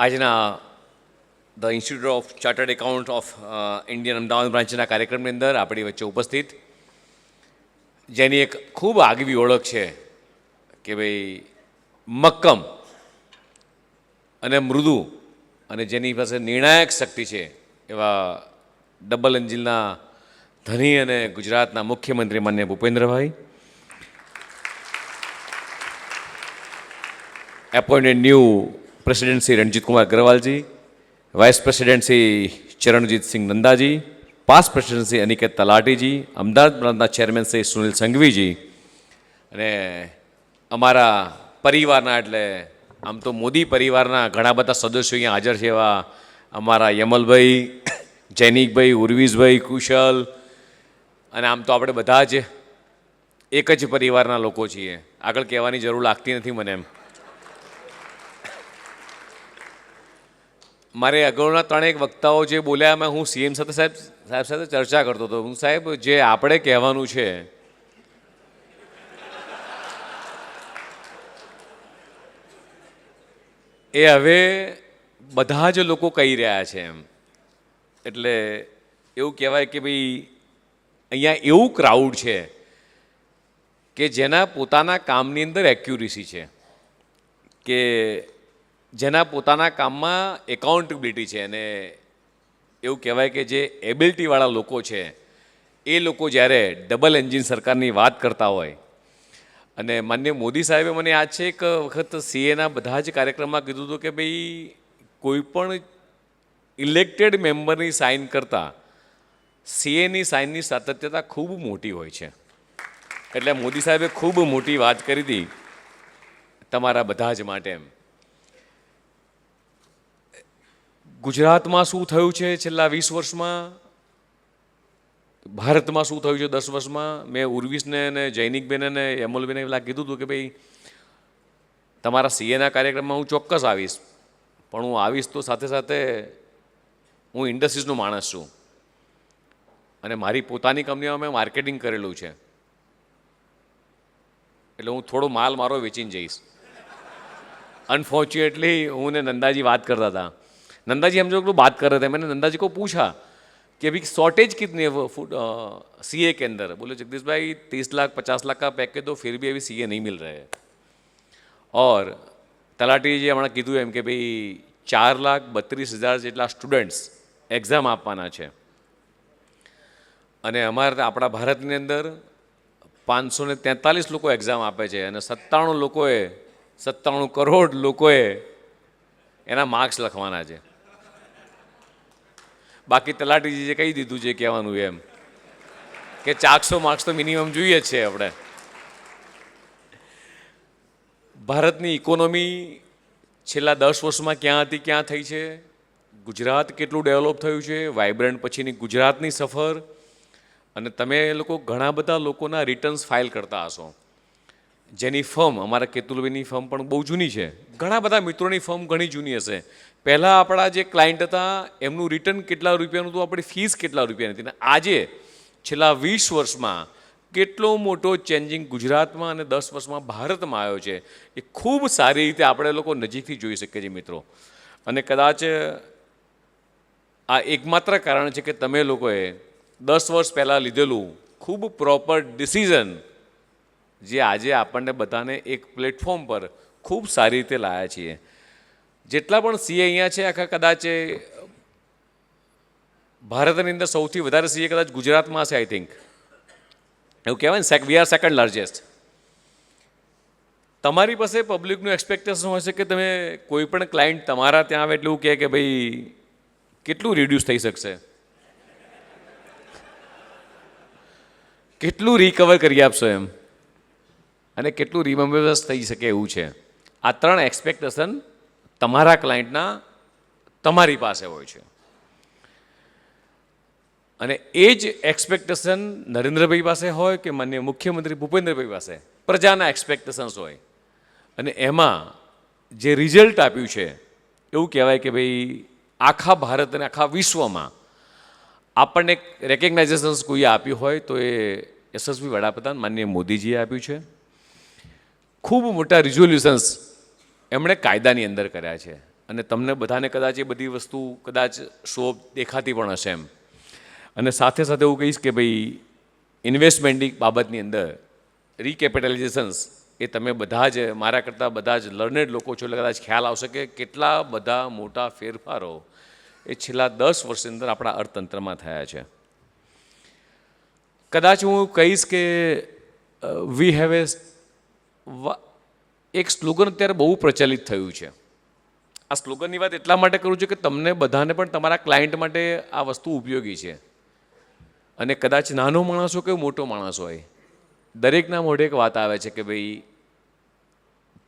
આજના the institute of chartered account of Indian Ahmedabad બ્રાન્ચના કાર્યક્રમની અંદર આપણી વચ્ચે ઉપસ્થિત, જેની એક ખૂબ આગવી ઓળખ છે કે ભાઈ મક્કમ અને મૃદુ અને જેની પાસે નિર્ણાયક શક્તિ છે એવા ડબલ એન્જિનના ધની અને ગુજરાતના મુખ્યમંત્રી માન્ય Bhupendrabhai, appointed new President Sri Ranjit Kumar Agrawal ji, Vice President Sri Charanjit Singh Nanda ji, Past President Sri Aniket Talati ji, Ahmedabad Branchના Chairman Sri Sunil Sanghvi ji, અને અમારા પરિવારના એટલે આમ તો મોદી પરિવારના ઘણા બધા સદસ્યો અહીંયા હાજર છે એવા અમારા યમલભાઈ, જૈનિકભાઈ, ઉર્વિશભાઈ, કુશલ, અને આમ તો આપણે બધા જ એક જ પરિવારના લોકો છીએ. આગળ કહેવાની જરૂર લાગતી નથી મને એમ. મારે અગાઉના ત્રણેક વક્તાઓ જે બોલ્યા એમાં હું સીએમ સાથે સાહેબ સાથે ચર્ચા કરતો હતો. હું સાહેબ જે આપણે કહેવાનું છે એ હવે બધા જ લોકો કહી રહ્યા છે એમ. એટલે એવું કહેવાય કે ભાઈ અહીંયા એવું ક્રાઉડ છે કે જેના પોતાના કામની અંદર એક્યુરેસી છે, કે જેના પોતાના કામમાં એકાઉન્ટેબિલિટી છે, અને એવું કહેવાય કે જે એબિલિટીવાળા લોકો છે એ લોકો જ્યારે ડબલ એન્જિન સરકારની વાત કરતા હોય. અને માનનીય મોદી સાહેબે મને યાદ છે એક વખત સીએના બધા જ કાર્યક્રમમાં કીધું હતું કે ભાઈ કોઈ પણ ઇલેક્ટેડ મેમ્બરની સાઇન કરતાં સીએની સાઇનની સાતત્યતા ખૂબ મોટી હોય છે. એટલે મોદી સાહેબે ખૂબ મોટી વાત કરી હતી તમારા બધા જ માટે એમ. ગુજરાતમાં શું થયું છે છેલ્લા 20 વર્ષમાં, ભારતમાં શું થયું છે 10 વર્ષમાં, મેં ઉર્વિશને અને જૈનિકબેન અને યમલબેને પેલા કીધું હતું કે ભાઈ તમારા સીએના કાર્યક્રમમાં હું ચોક્કસ આવીશ, પણ હું આવીશ તો સાથે સાથે હું ઇન્ડસ્ટ્રીઝનો માણસ છું અને મારી પોતાની કંપનીમાં મેં માર્કેટિંગ કરેલું છે, એટલે હું થોડો માલ મારો વેચીને જઈશ. अनफॉर्चुनेटली હું ને नंदा जी बात करता था. नंदा जी हम जो लोग बात कर रहे थे, मैंने नंदा जी को पूछा कि अभी शॉर्टेज कितनी है फूड सीए के अंदर. बोले जगदीश भाई 30 लाख 50 लाख का पैकेज दो फिर भी अभी सीए नहीं मिल रहे हैं. और તલાટીજીએ હમણાં કીધું એમ કે ભાઈ 4,32,000 જેટલા સ્ટુડન્ટ્સ એક્ઝામ આપવાના છે અને અમારા આપણા ભારતની અંદર 543 લોકો એક્ઝામ આપે છે અને 97 કરોડ લોકોએ એના માર્ક્સ લખવાના છે. બાકી તલાટીજીએ કહી દીધું છે કહેવાનું એમ કે 400 માર્ક્સ તો મિનિમમ જોઈએ જ છે આપણે. ભારતની ઇકોનોમી છેલ્લા 10 વર્ષમાં ક્યાં હતી ક્યાં થઈ છે, ગુજરાત કેટલું ડેવલપ થયું છે, વાઇબ્રન્ટ પછીની ગુજરાતની સફર. અને તમે લોકો ઘણા બધા લોકોના રિટર્ન્સ ફાઇલ કરતા હશો, જેની ફર્મ અમારા કેતુલભાઈની ફર્મ પણ બહુ જૂની છે, ઘણા બધા મિત્રોની ફર્મ ઘણી જૂની હશે. પહેલાં આપણા જે ક્લાયન્ટ હતા એમનું રિટર્ન કેટલા રૂપિયાનું હતું, આપણી ફીસ કેટલા રૂપિયાની હતી, ને આજે છેલ્લા 20 વર્ષમાં કેટલો મોટો ચેન્જિંગ ગુજરાતમાં અને 10 વર્ષમાં ભારતમાં આવ્યો છે એ ખૂબ સારી રીતે આપણે લોકો નજીકથી જોઈ શકીએ છીએ મિત્રો. અને કદાચ આ એકમાત્ર કારણ છે કે તમે લોકોએ 10 વર્ષ પહેલાં લીધેલું ખૂબ પ્રોપર ડિસિઝન જે આજે આપણને બધાને એક પ્લેટફોર્મ પર ખૂબ સારી રીતે લાવ્યા છીએ. જેટલા પણ સીએ અહીંયા છે આખા કદાચ ભારતની અંદર સૌથી વધારે સીએ કદાચ ગુજરાતમાં છે. આઈ થિંક એવું કહેવાય ને વી આર સેકન્ડ લાર્જેસ્ટ. તમારી પાસે પબ્લિકનું એક્સપેક્ટેશન હોય છે કે તમે કોઈ પણ ક્લાયન્ટ તમારા ત્યાં આવે એટલે એવું કહે કે ભાઈ કેટલું રિડ્યુસ થઈ શકશે, કેટલું રિકવર કરી આપશો એમ, અને કેટલું રિમેમ્બરન્સ થઈ શકે એવું છે. આ 3 એક્સપેક્ટેશન તમારા ક્લાયન્ટના તમારી પાસે હોય છે. અને એ જ એક્સપેક્ટેશન નરેન્દ્રભાઈ પાસે હોય કે માનનીય મુખ્યમંત્રી ભૂપેન્દ્રભાઈ પાસે પ્રજાના એક્સપેક્ટેશન્સ હોય. અને એમાં જે રિઝલ્ટ આપ્યું છે એવું કહેવાય કે ભાઈ આખા ભારત અને આખા વિશ્વમાં આપણને રેકગ્નાઇઝેશન્સ કોઈએ આપ્યું હોય તો એ યશસ્વી વડાપ્રધાન માનનીય મોદીજીએ આપ્યું છે. ખૂબ મોટા રિઝોલ્યુશન્સ એમણે કાયદાની અંદર કર્યા છે અને તમને બધાને કદાચ એ બધી વસ્તુ કદાચ શો દેખાતી પણ હશે એમ. અને સાથે સાથે હું કહીશ કે ભાઈ ઇન્વેસ્ટમેન્ટની બાબતની અંદર રીકેપિટલાઇઝેશન્સ એ તમે બધા જ મારા કરતાં બધા જ લર્નેડ લોકો છો એટલે કદાચ ખ્યાલ આવશે કે કેટલા બધા મોટા ફેરફારો એ છેલ્લા 10 વર્ષની અંદર આપણા અર્થતંત્રમાં થયા છે. કદાચ હું કહીશ કે વી હેવ એક સ્લોગન અત્યારે બહુ પ્રચલિત થયું છે. આ સ્લોગનની વાત એટલા માટે કરું છું કે તમને બધાને પણ તમારા ક્લાયન્ટ માટે આ વસ્તુ ઉપયોગી છે. અને કદાચ નાનો માણસ હોય કે મોટો માણસ હોય, દરેકના મોઢે એક વાત આવે છે કે ભાઈ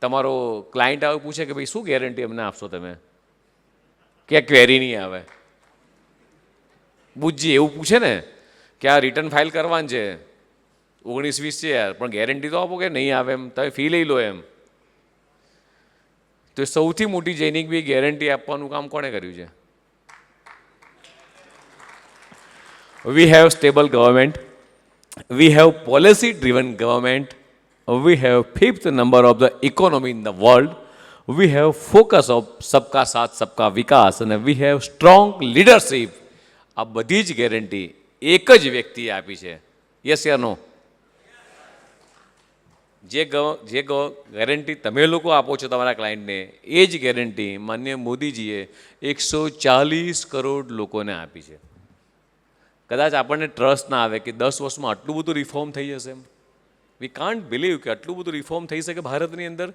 તમારો ક્લાયન્ટ આવે પૂછે કે ભાઈ શું ગેરંટી અમને આપશો તમે, કે આ ક્વેરી નહીં આવે. બુજજી એવું પૂછે ને કે આ રિટર્ન ફાઇલ કરવાનું છે 19-20 છે યાર, પણ ગેરંટી તો આપો કે નહીં આવે એમ, તમે ફી લઈ લો એમ. તો એ સૌથી મોટી જૈનિક બી ગેરંટી આપવાનું કામ કોણે કર્યું છે? We have stable government. We have policy-driven government. We have fifth number of the economy in the world. We have focus of सबका साथ सबका विकास અને we have strong leadership. આ બધી જ ગેરંટી એક જ વ્યક્તિએ આપી છે. યસ યા નો? જે ગેરંટી તમે લોકો આપો છો તમારા ક્લાયન્ટને એ જ ગેરંટી માનનીય મોદીજીએ 140 કરોડ લોકોને આપી છે. કદાચ આપણને ટ્રસ્ટ ના આવે કે 10 વર્ષમાં આટલું બધું રિફોર્મ થઈ જશે એમ. વી કાન્ટ બિલીવ કે આટલું બધું રિફોર્મ થઈ શકે ભારતની અંદર.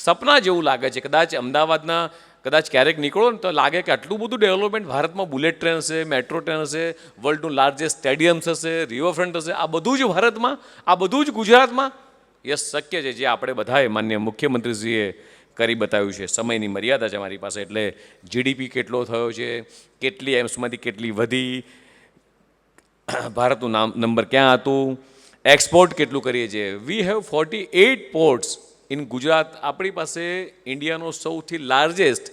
સપના જેવું લાગે છે. કદાચ અમદાવાદના કદાચ ક્યારેક નીકળો ને તો લાગે કે આટલું બધું ડેવલપમેન્ટ ભારતમાં, બુલેટ ટ્રેન હશે, મેટ્રો ટ્રેન હશે, વર્લ્ડનું લાર્જેસ્ટ સ્ટેડિયમ્સ હશે, રિવરફ્રન્ટ હશે, આ બધું જ ભારતમાં, આ બધું જ ગુજરાતમાં. યસ, શક્ય છે. જે આપણે બધાએ માનનીય મુખ્યમંત્રીશ્રીએ કરી બતાવ્યું છે. સમયની મર્યાદા છે મારી પાસે, એટલે જીડીપી કેટલો થયો છે, કેટલી એમ્સમાંથી કેટલી વધી, ભારતનું નંબર ક્યાં હતું, એક્સપોર્ટ કેટલું કરીએ છીએ. We have 48 ports in Gujarat. આપણી પાસે ઇન્ડિયાનો સૌથી લાર્જેસ્ટ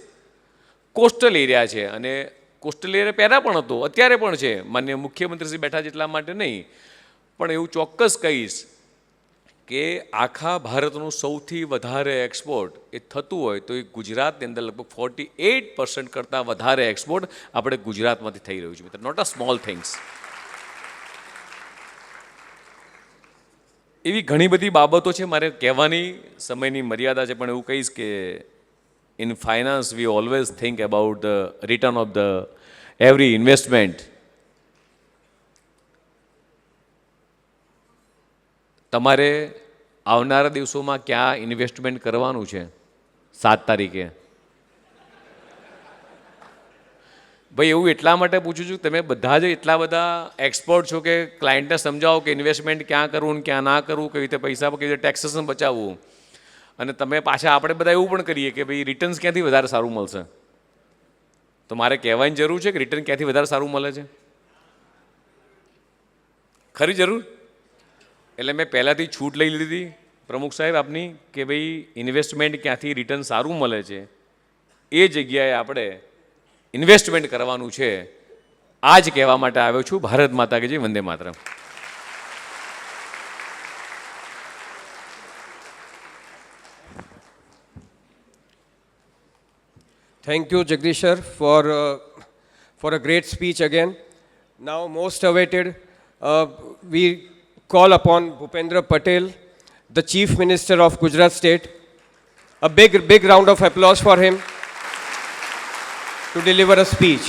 કોસ્ટલ એરિયા છે અને કોસ્ટલ એરિયા પહેલાં પણ હતો, અત્યારે પણ છે. માન્ય મુખ્યમંત્રીશ્રી બેઠા જેટલા માટે નહીં, પણ એવું ચોક્કસ કહીશ કે આખા ભારતનું સૌથી વધારે એક્સપોર્ટ એ થતું હોય તો એ ગુજરાતની અંદર લગભગ 48% કરતાં વધારે એક્સપોર્ટ આપણે ગુજરાતમાંથી થઈ રહ્યું છે. મિત્ર, નોટ અ સ્મોલ થિંગ્સ. એવી ઘણી બધી બાબતો છે મારે કહેવાની, સમયની મર્યાદા છે, પણ એવું કહીશ કે in finance V always think about the return of the every investment. તમારે આવનારા દિવસોમાં ક્યાં ઇન્વેસ્ટમેન્ટ કરવાનું છે 7 તારીખે? ભાઈ એવું એટલા માટે પૂછું છું, તમે બધા જ એટલા બધા એક્સપર્ટ છો કે ક્લાયન્ટને સમજાવો કે ઇન્વેસ્ટમેન્ટ ક્યાં કરવું ને ક્યાં ના કરવું, કઈ રીતે પૈસા, કઈ રીતે ટેક્સેશન બચાવવું. અને તમે પાછા આપણે બધા એવું પણ કરીએ કે ભાઈ રિટર્ન્સ ક્યાંથી વધારે સારું મળશે. તો મારે કહેવાની જરૂર છે કે રિટર્ન ક્યાંથી વધારે સારું મળે છે? ખરી જરૂર? એટલે મેં પહેલાંથી છૂટ લઈ લીધી પ્રમુખ સાહેબ આપની કે ભાઈ ઇન્વેસ્ટમેન્ટ ક્યાંથી રિટર્ન સારું મળે છે એ જગ્યાએ આપણે ઇન્વેસ્ટમેન્ટ કરવાનું છે. આ જ કહેવા માટે આવ્યો છું. ભારત માતા કી જય, Vande Mataram. Thank you, Jagdish sir, for a great speech again. Now, most awaited, we call upon Bhupendra Patel, the Chief Minister of Gujarat State. A big round of applause for him to deliver a speech.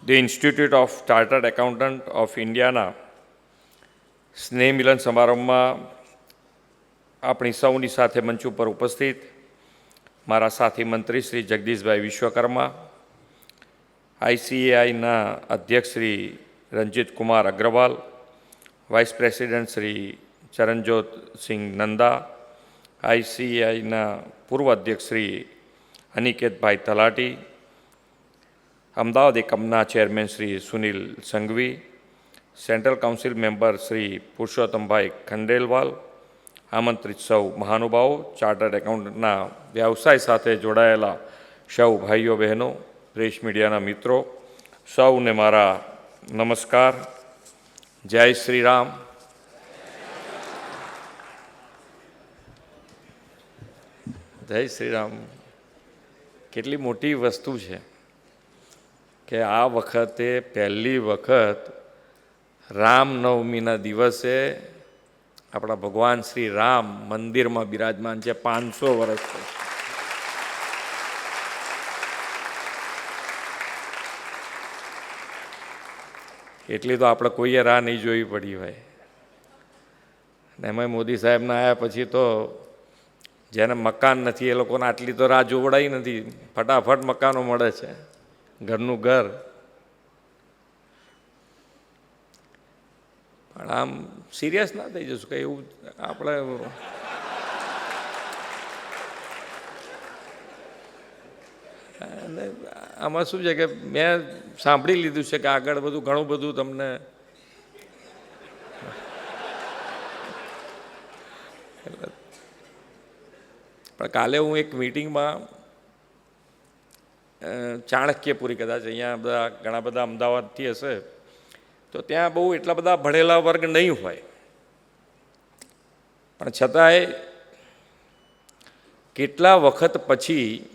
The Institute of Chartered Accountant of Indiana સ્નેહ મિલન સમારંભમાં આપણી સૌની સાથે મંચ ઉપર ઉપસ્થિત મારા સાથી મંત્રી શ્રી જગદીશભાઈ વિશ્વકર્મા, ICAIના અધ્યક્ષ શ્રી રંજીત કુમાર અગ્રવાલ, વાઇસ પ્રેસિડેન્ટ શ્રી ચરણજોત સિંહ નંદા, ICAIના પૂર્વ અધ્યક્ષ શ્રી અનિકેતભાઈ તલાટી, અમદાવાદ એકમના chairman Shri Sunil Sanghvi, central council member Shri Purushottambhai Khandelwal, આમંત્રિત સૌ મહાનુભાવો, ચાર્ટર્ડ એકાઉન્ટન્ટના વ્યવસાય સાથે જોડાયેલા સૌ ભાઈઓ બહેનો, પ્રેસ મીડિયાના મિત્રો, સૌને મારા નમસ્કાર. જય શ્રી રામ. જય શ્રી રામ. કેટલી મોટી વસ્તુ છે કે આ વખતે પહેલી વખત રામનવમીના દિવસે આપણા ભગવાન શ્રી રામ મંદિરમાં બિરાજમાન છે. 500 વર્ષ પછી. એટલી તો આપણે કોઈએ રાહ નહીં જોવી પડી હોય. એમાં મોદી સાહેબના આવ્યા પછી તો જેને મકાન નથી એ લોકોને આટલી તો રાહ જોવડાઈ નથી. ફટાફટ મકાનો મળે છે, ઘરનું ઘર. પણ આમ સિરિયસ ના થઈ જશું કે એવું આપણે અને આમાં શું છે કે મેં સાંભળી લીધું છે કે આગળ બધું ઘણું બધું તમને પણ કાલે હું એક મિટિંગમાં ચાણક્યપુરી કદાચ અહીંયા બધા ઘણા બધા અમદાવાદથી હશે તો ત્યાં બહુ એટલા બધા ભણેલા વર્ગ નહીં હોય પણ છતાંય કેટલા વખત પછી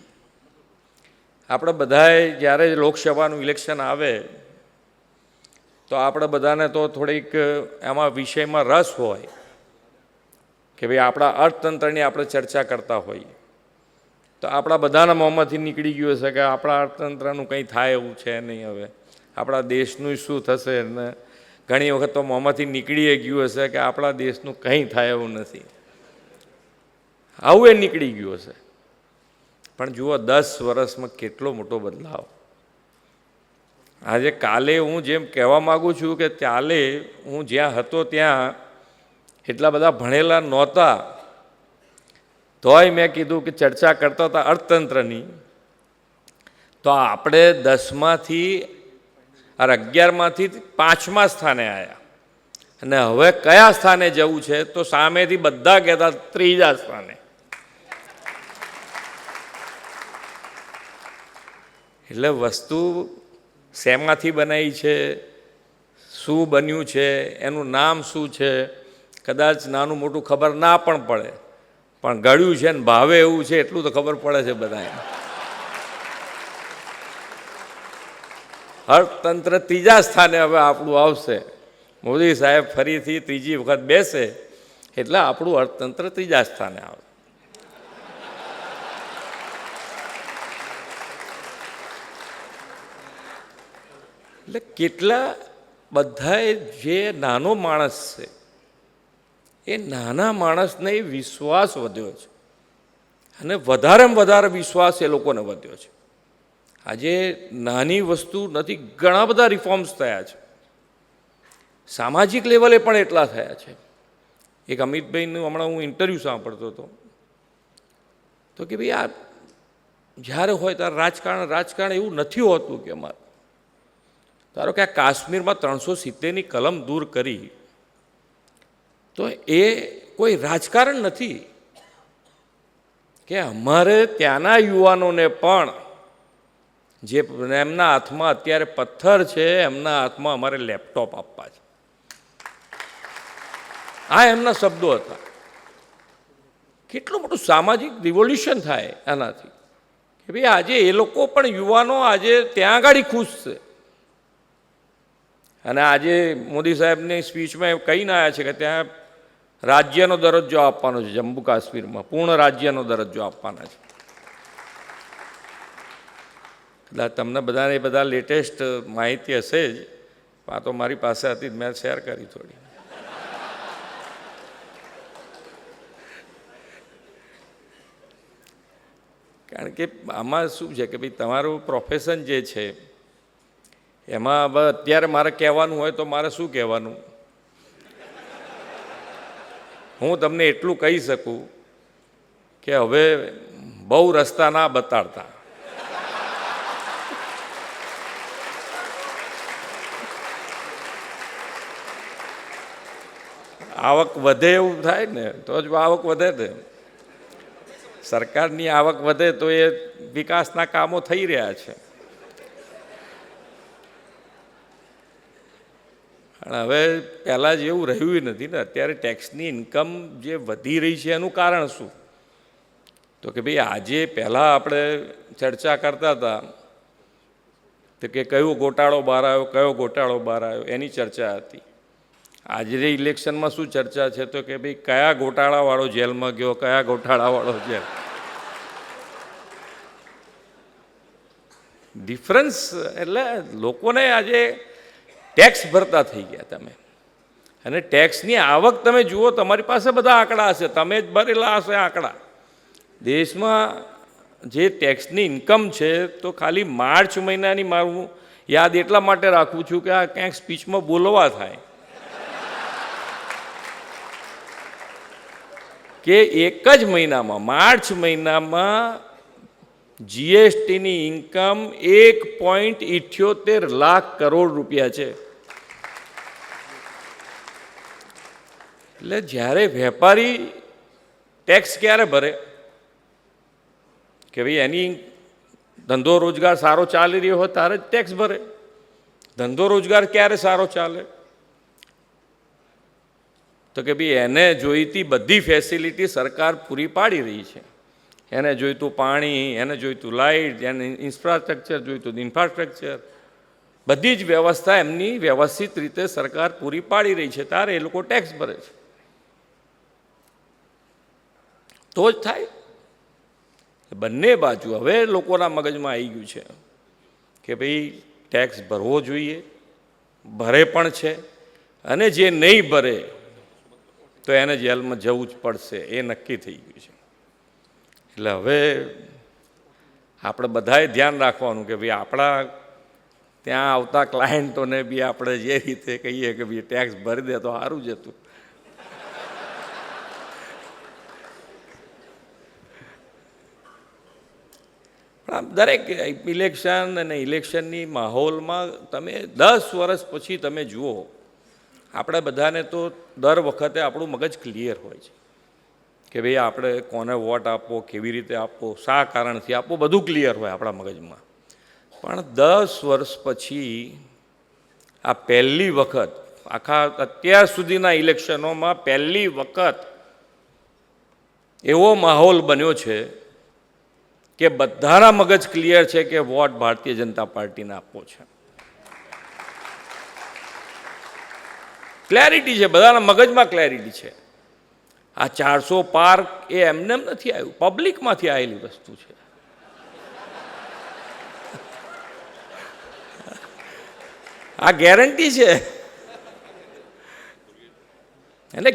આપણે બધાએ જ્યારે લોકસભાનું ઇલેક્શન આવે તો આપણે બધાને તો થોડીક એમાં વિષયમાં રસ હોય કે ભાઈ આપણા અર્થતંત્રની આપણે ચર્ચા કરતા હોઈએ તો આપણા બધાના મોંમાંથી નીકળી ગયું હશે કે આપણા અર્થતંત્રનું કંઈ થાય એવું છે નહીં હવે આપણા દેશનું શું થશે ને ઘણી વખત તો મોંમાંથી નીકળી ગયું હશે કે આપણા દેશનું કંઈ થાય એવું નથી આવું એ નીકળી ગયું હશે પણ જુઓ 10 વર્ષમાં કેટલો મોટો બદલાવ આજે કાલે હું જેમ કહેવા માગું છું કે ચાલે હું જ્યાં હતો ત્યાં એટલા બધા ભણેલા નહોતા તોય મેં કીધું કે ચર્ચા કરતા હતા અર્થતંત્રની તો આપણે 10માંથી 11માંથી 5મા સ્થાને આવ્યા અને હવે કયા સ્થાને જવું છે તો સામેથી બધા કહેતા 3જા સ્થાને એટલે વસ્તુ શેમાંથી બનાવી છે શું બન્યું છે એનું નામ શું છે કદાચ નાનું મોટું ખબર ના પણ પડે પણ ગળ્યું છે ને ભાવે એવું છે એટલું તો ખબર પડે છે બધાને અર્થતંત્ર 3જા સ્થાને હવે આપણું આવશે મોદી સાહેબ ફરીથી 3જી વખત બેસે એટલે આપણું અર્થતંત્ર 3જા સ્થાને આવે એટલે કેટલા બધાએ જે નાનો માણસ છે એ નાના માણસને વિશ્વાસ વધ્યો છે અને વધારેમાં વધારે વિશ્વાસ એ લોકોને વધ્યો છે આજે નાની વસ્તુ નથી ઘણા બધા રિફોર્મ્સ થયા છે સામાજિક લેવલે પણ એટલા થયા છે એક અમિતભાઈનું હમણાં હું ઇન્ટરવ્યૂ સાંભળતો હતો તો કે ભાઈ આ જ્યારે હોય ત્યારે રાજકારણ એવું નથી હોતું કે અમારે ધારો કે આ કાશ્મીરમાં 370ની કલમ દૂર કરી તો એ કોઈ રાજકારણ નથી કે અમારે ત્યાંના યુવાનોને પણ જે એમના હાથમાં અત્યારે પથ્થર છે એમના હાથમાં અમારે લેપટોપ આપવા છે આ એમના શબ્દો હતા કેટલું મોટું સામાજિક રિવોલ્યુશન થાય આનાથી કે ભાઈ આજે એ લોકો પણ યુવાનો આજે ત્યાં આગળ ખુશ છે અને આજે મોદી સાહેબની સ્પીચમાં કહીને આવ્યા છે કે ત્યાં રાજ્યનો દરજ્જો આપવાનો છે જમ્મુ કાશ્મીરમાં પૂર્ણ રાજ્યનો દરજ્જો આપવાના છે એટલે તમને બધાને બધા લેટેસ્ટ માહિતી હશે જ આ તો મારી પાસે હતી મેં શેર કરી થોડી કારણ કે આમાં શું છે કે ભાઈ તમારું પ્રોફેશન જે છે એમાં હવે અત્યારે મારે કહેવાનું હોય તો મારે શું કહેવાનું હું તમને એટલું કહી શકું કે હવે બહુ રસ્તા ના બતાડતા આવક વધે એવું થાય ને તો જ આવક વધે ને સરકારની આવક વધે તો એ વિકાસના કામો થઈ રહ્યા છે અને હવે પહેલાં જેવું રહ્યું નથી ને અત્યારે ટેક્સની ઇન્કમ જે વધી રહી છે એનું કારણ શું તો કે ભાઈ આજે પહેલાં આપણે ચર્ચા કરતા હતા તો કે કયો ગોટાળો બહાર આવ્યો એની ચર્ચા હતી આજે ઇલેક્શનમાં શું ચર્ચા છે તો કે ભાઈ કયા ગોટાળાવાળો જેલમાં ગયો કયા ગોટાળાવાળો જેલ ડિફરન્સ એટલે લોકોને આજે ટેક્સ ભરતા થઈ ગયા તમે અને ટેક્સની આવક તમે જુઓ તમારી પાસે બધા આંકડા હશે તમે જ ભરેલા હશે આંકડા દેશમાં જે ટેક્સની ઇન્કમ છે તો ખાલી માર્ચ મહિનાની મારું યાદ એટલા માટે રાખું છું કે આ ક્યાંક સ્પીચમાં બોલવા થાય કે એક જ મહિનામાં માર્ચ મહિનામાં જીએસટીની ઇન્કમ 1.78 લાખ કરોડ રૂપિયા છે. એટલે જ્યારે વેપારી ટેક્સ ક્યારે ભરે કે ભાઈ એની ધંધો રોજગાર સારો ચાલી રહ્યો હોય ત્યારે જ ટેક્સ ભરે. ધંધો રોજગાર ક્યારે સારો ચાલે તો કે ભાઈ એને જોઈતી બધી ફેસિલિટી સરકાર પૂરી પાડી રહી છે. એને જોઈતું પાણી, એને જોઈતું લાઇટ, એને ઇન્ફ્રાસ્ટ્રક્ચર જોઈતું ઇન્ફ્રાસ્ટ્રક્ચર, બધી જ વ્યવસ્થા એમની વ્યવસ્થિત રીતે સરકાર પૂરી પાડી રહી છે ત્યારે એ લોકો ટેક્સ ભરે છે. તો જ થાય. બંને બાજુ હવે લોકોના મગજમાં આવી ગયું છે કે ભાઈ ટેક્સ ભરવો જોઈએ, ભરે પણ છે, અને જે નહીં ભરે તો એને જેલમાં જવું જ પડશે એ નક્કી થઈ ગયું છે. એટલે હવે આપણે બધાએ ધ્યાન રાખવાનું કે ભાઈ આપણા ત્યાં આવતા ક્લાયન્ટોને બી આપણે જે રીતે કહીએ કે ભાઈ ટેક્સ ભરી દે તો સારું જ હતું. દરેક ઇલેક્શન અને ઇલેક્શનની માહોલમાં તમે 10 વર્ષ પછી તમે જુઓ, આપણે બધાને તો દર વખતે આપણું મગજ ક્લિયર હોય છે કે ભાઈ આપણે કોને વોટ આપવો, કેવી રીતે આપવો, શા કારણથી આપવો, બધું ક્લિયર હોય આપણા મગજમાં. પણ 10 વર્ષ પછી આ પહેલી વખત આખા અત્યાર સુધીના ઇલેક્શનોમાં પહેલી વખત એવો માહોલ બન્યો છે કે બધાના મગજ ક્લિયર છે કે વોટ ભારતીય જનતા પાર્ટીને આપવો છે. ક્લેરિટી છે, બધાના મગજમાં ક્લેરિટી છે. આ 400 પાર એ એમને એમ નથી આવ્યું, પબ્લિકમાંથી આવેલી વસ્તુ છે. આ ગેરંટી છે. એટલે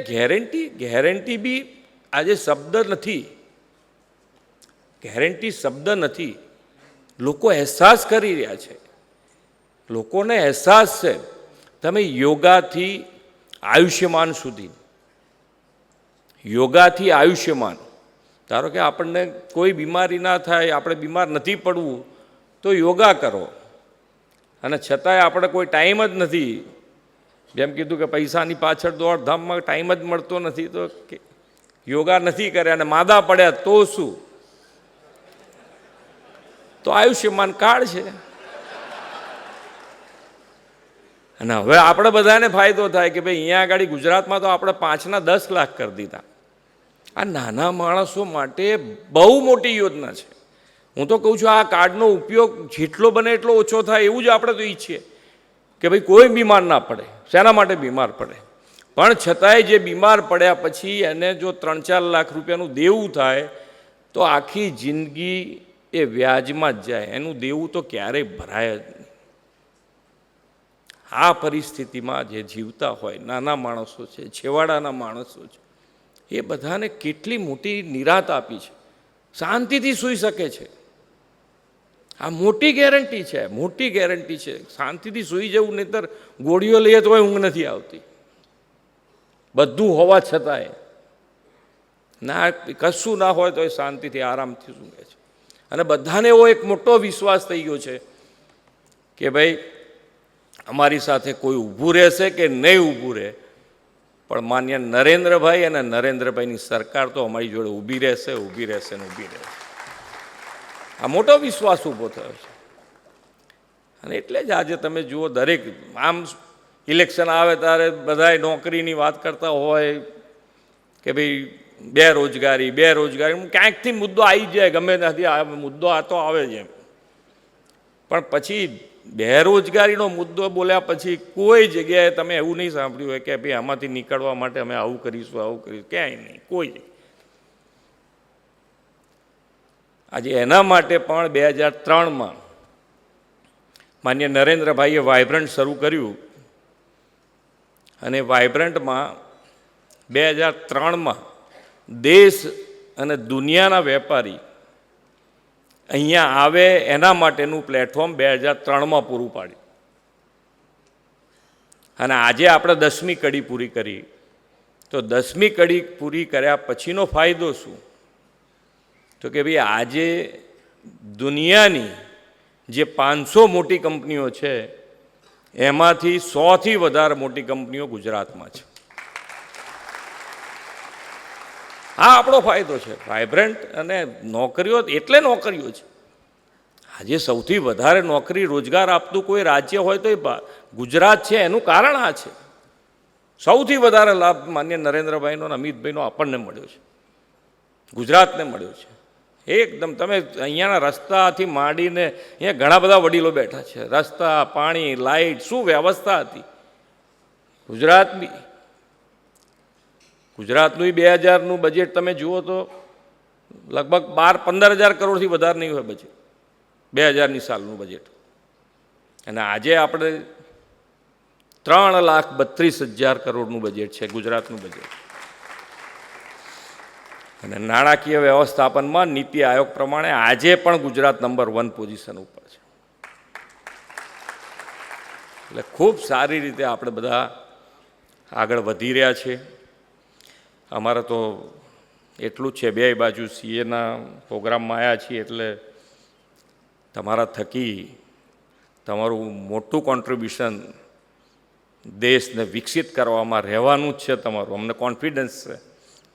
ગેરંટી બી આજે શબ્દ નથી, ગેરંટી શબ્દ નથી. લોકો અહેસાસ કરી રહ્યા છે, લોકોને અહેસાસ છે. તમે યોગાથી આયુષ્યમાન સુધી, યોગાથી આયુષ્યમાન, ધારો કે આપણને કોઈ બીમારી ના થાય, આપણે બીમાર નથી પડવું તો યોગા કરો, અને છતાંય આપણે કોઈ ટાઈમ જ નથી, જેમ કીધું કે પૈસાની પાછળ દોડધામમાં ટાઈમ જ મળતો નથી, તો યોગા નથી કર્યા અને માદા પડ્યા તો શું? તો આયુષ્યમાન કાર્ડ છે. અને હવે આપણે બધાને ફાયદો થાય કે ભાઈ અહીંયા આગળ ગુજરાતમાં તો આપણે 5 ના 10 લાખ કરી દીધા. આ નાના માણસો માટે બહુ મોટી યોજના છે. હું તો કહું છું આ કાર્ડનો ઉપયોગ જેટલો બને એટલો ઓછો થાય એવું જ આપણે તો ઈચ્છીએ કે ભાઈ કોઈ બીમાર ના પડે. શેના માટે બીમાર પડે? પણ છતાંય જે બીમાર પડ્યા પછી એને જો 3-4 લાખ રૂપિયાનું દેવું થાય તો આખી જિંદગી એ વ્યાજમાં જ જાય, એનું દેવું તો ક્યારેય ભરાય જ નહીં. આ પરિસ્થિતિમાં જે જીવતા હોય નાના માણસો છે, છેવાડાના માણસો છે, એ બધાને કેટલી મોટી નિરાત આપી છે, શાંતિથી સૂઈ શકે છે. આ મોટી ગેરંટી છે, મોટી ગેરંટી છે. શાંતિથી સૂઈ જવું, નહીંતર ગોળીઓ લઈએ તોય ઊંઘ નથી આવતી, બધું હોવા છતાંય. ના કશું ના હોય તો એ શાંતિથી આરામથી સૂંઘે છે. અને બધાને એવો એક મોટો વિશ્વાસ થઈ ગયો છે કે ભાઈ અમારી સાથે કોઈ ઊભું રહેશે કે નહીં ઊભું રહે, પણ માન્ય નરેન્દ્રભાઈ અને નરેન્દ્રભાઈની સરકાર તો અમારી જોડે ઊભી રહેશે, ઊભી રહેશે ને ઊભી રહેશે. આ મોટો વિશ્વાસ ઊભો થયો છે. અને એટલે જ આજે તમે જુઓ, દરેક આમ ઇલેક્શન આવે ત્યારે બધાય નોકરીની વાત કરતા હોય કે ભાઈ બેરોજગારી, ક્યાંકથી મુદ્દો આવી જાય, ગમે ત્યાંથી મુદ્દો આ તો આવે જ એમ. પણ પછી બેરોજગારીનો મુદ્દો બોલ્યા પછી કોઈ જગ્યાએ તમે એવું નહીં સાંભળ્યું હોય કે ભાઈ આમાંથી નીકળવા માટે અમે આવું કરીશું, આવું કરીશું. ક્યાંય નહીં, કોઈ નહીં. આજે એના માટે પણ 2003માં માન્ય નરેન્દ્રભાઈએ વાઇબ્રન્ટ શરૂ કર્યું, અને વાઇબ્રન્ટમાં 2003માં દેશ અને દુનિયાના વેપારી અહીંયા આવે એના માટેનું પ્લેટફોર્મ 2003માં પૂરું પાડ્યું. અને આજે આપણે 10મી કડી પૂરી કરી તો 10મી કડી પૂરી કર્યા પછીનો ફાયદો શું? તો કે ભાઈ આજે દુનિયાની જે 500 મોટી કંપનીઓ છે એમાંથી 100થી વધારે મોટી કંપનીઓ ગુજરાતમાં છે. આ આપણો ફાયદો છે. વાઇબ્રન્ટ અને નોકરીઓ એટલે નોકરીઓ છે. આજે સૌથી વધારે નોકરી રોજગાર આપતું કોઈ રાજ્ય હોય તો એ ગુજરાત છે. એનું કારણ આ છે. સૌથી વધારે લાભ માન્ય નરેન્દ્રભાઈનો અને અમિતભાઈનો આપણને મળ્યો છે, ગુજરાતને મળ્યો છે. એકદમ તમે અહીંયાના રસ્તાથી માંડીને અહીંયા ઘણા બધા વડીલો બેઠા છે. રસ્તા, પાણી, લાઇટ, શું વ્યવસ્થા હતી ગુજરાતની. ગુજરાતનું 2000નું બજેટ તમે જુઓ તો લગભગ 12-15 હજાર કરોડથી વધારે નહીં હોય બજેટ, 2000ની સાલનું બજેટ. અને આજે આપણે 3,32,000 કરોડનું બજેટ છે ગુજરાતનું બજેટ. અને નાણાકીય વ્યવસ્થાપનમાં નીતિ આયોગ પ્રમાણે આજે પણ ગુજરાત નંબર 1 પોઝિશન ઉપર છે. એટલે ખૂબ સારી રીતે આપણે બધા આગળ વધી રહ્યા છીએ. અમારે તો એટલું જ છે, બે બાજુ સીએના પ્રોગ્રામમાં આવ્યા છીએ એટલે તમારા થકી તમારું મોટું કોન્ટ્રીબ્યુશન દેશને વિકસિત કરવામાં રહેવાનું જ છે. તમારું અમને કોન્ફિડન્સ છે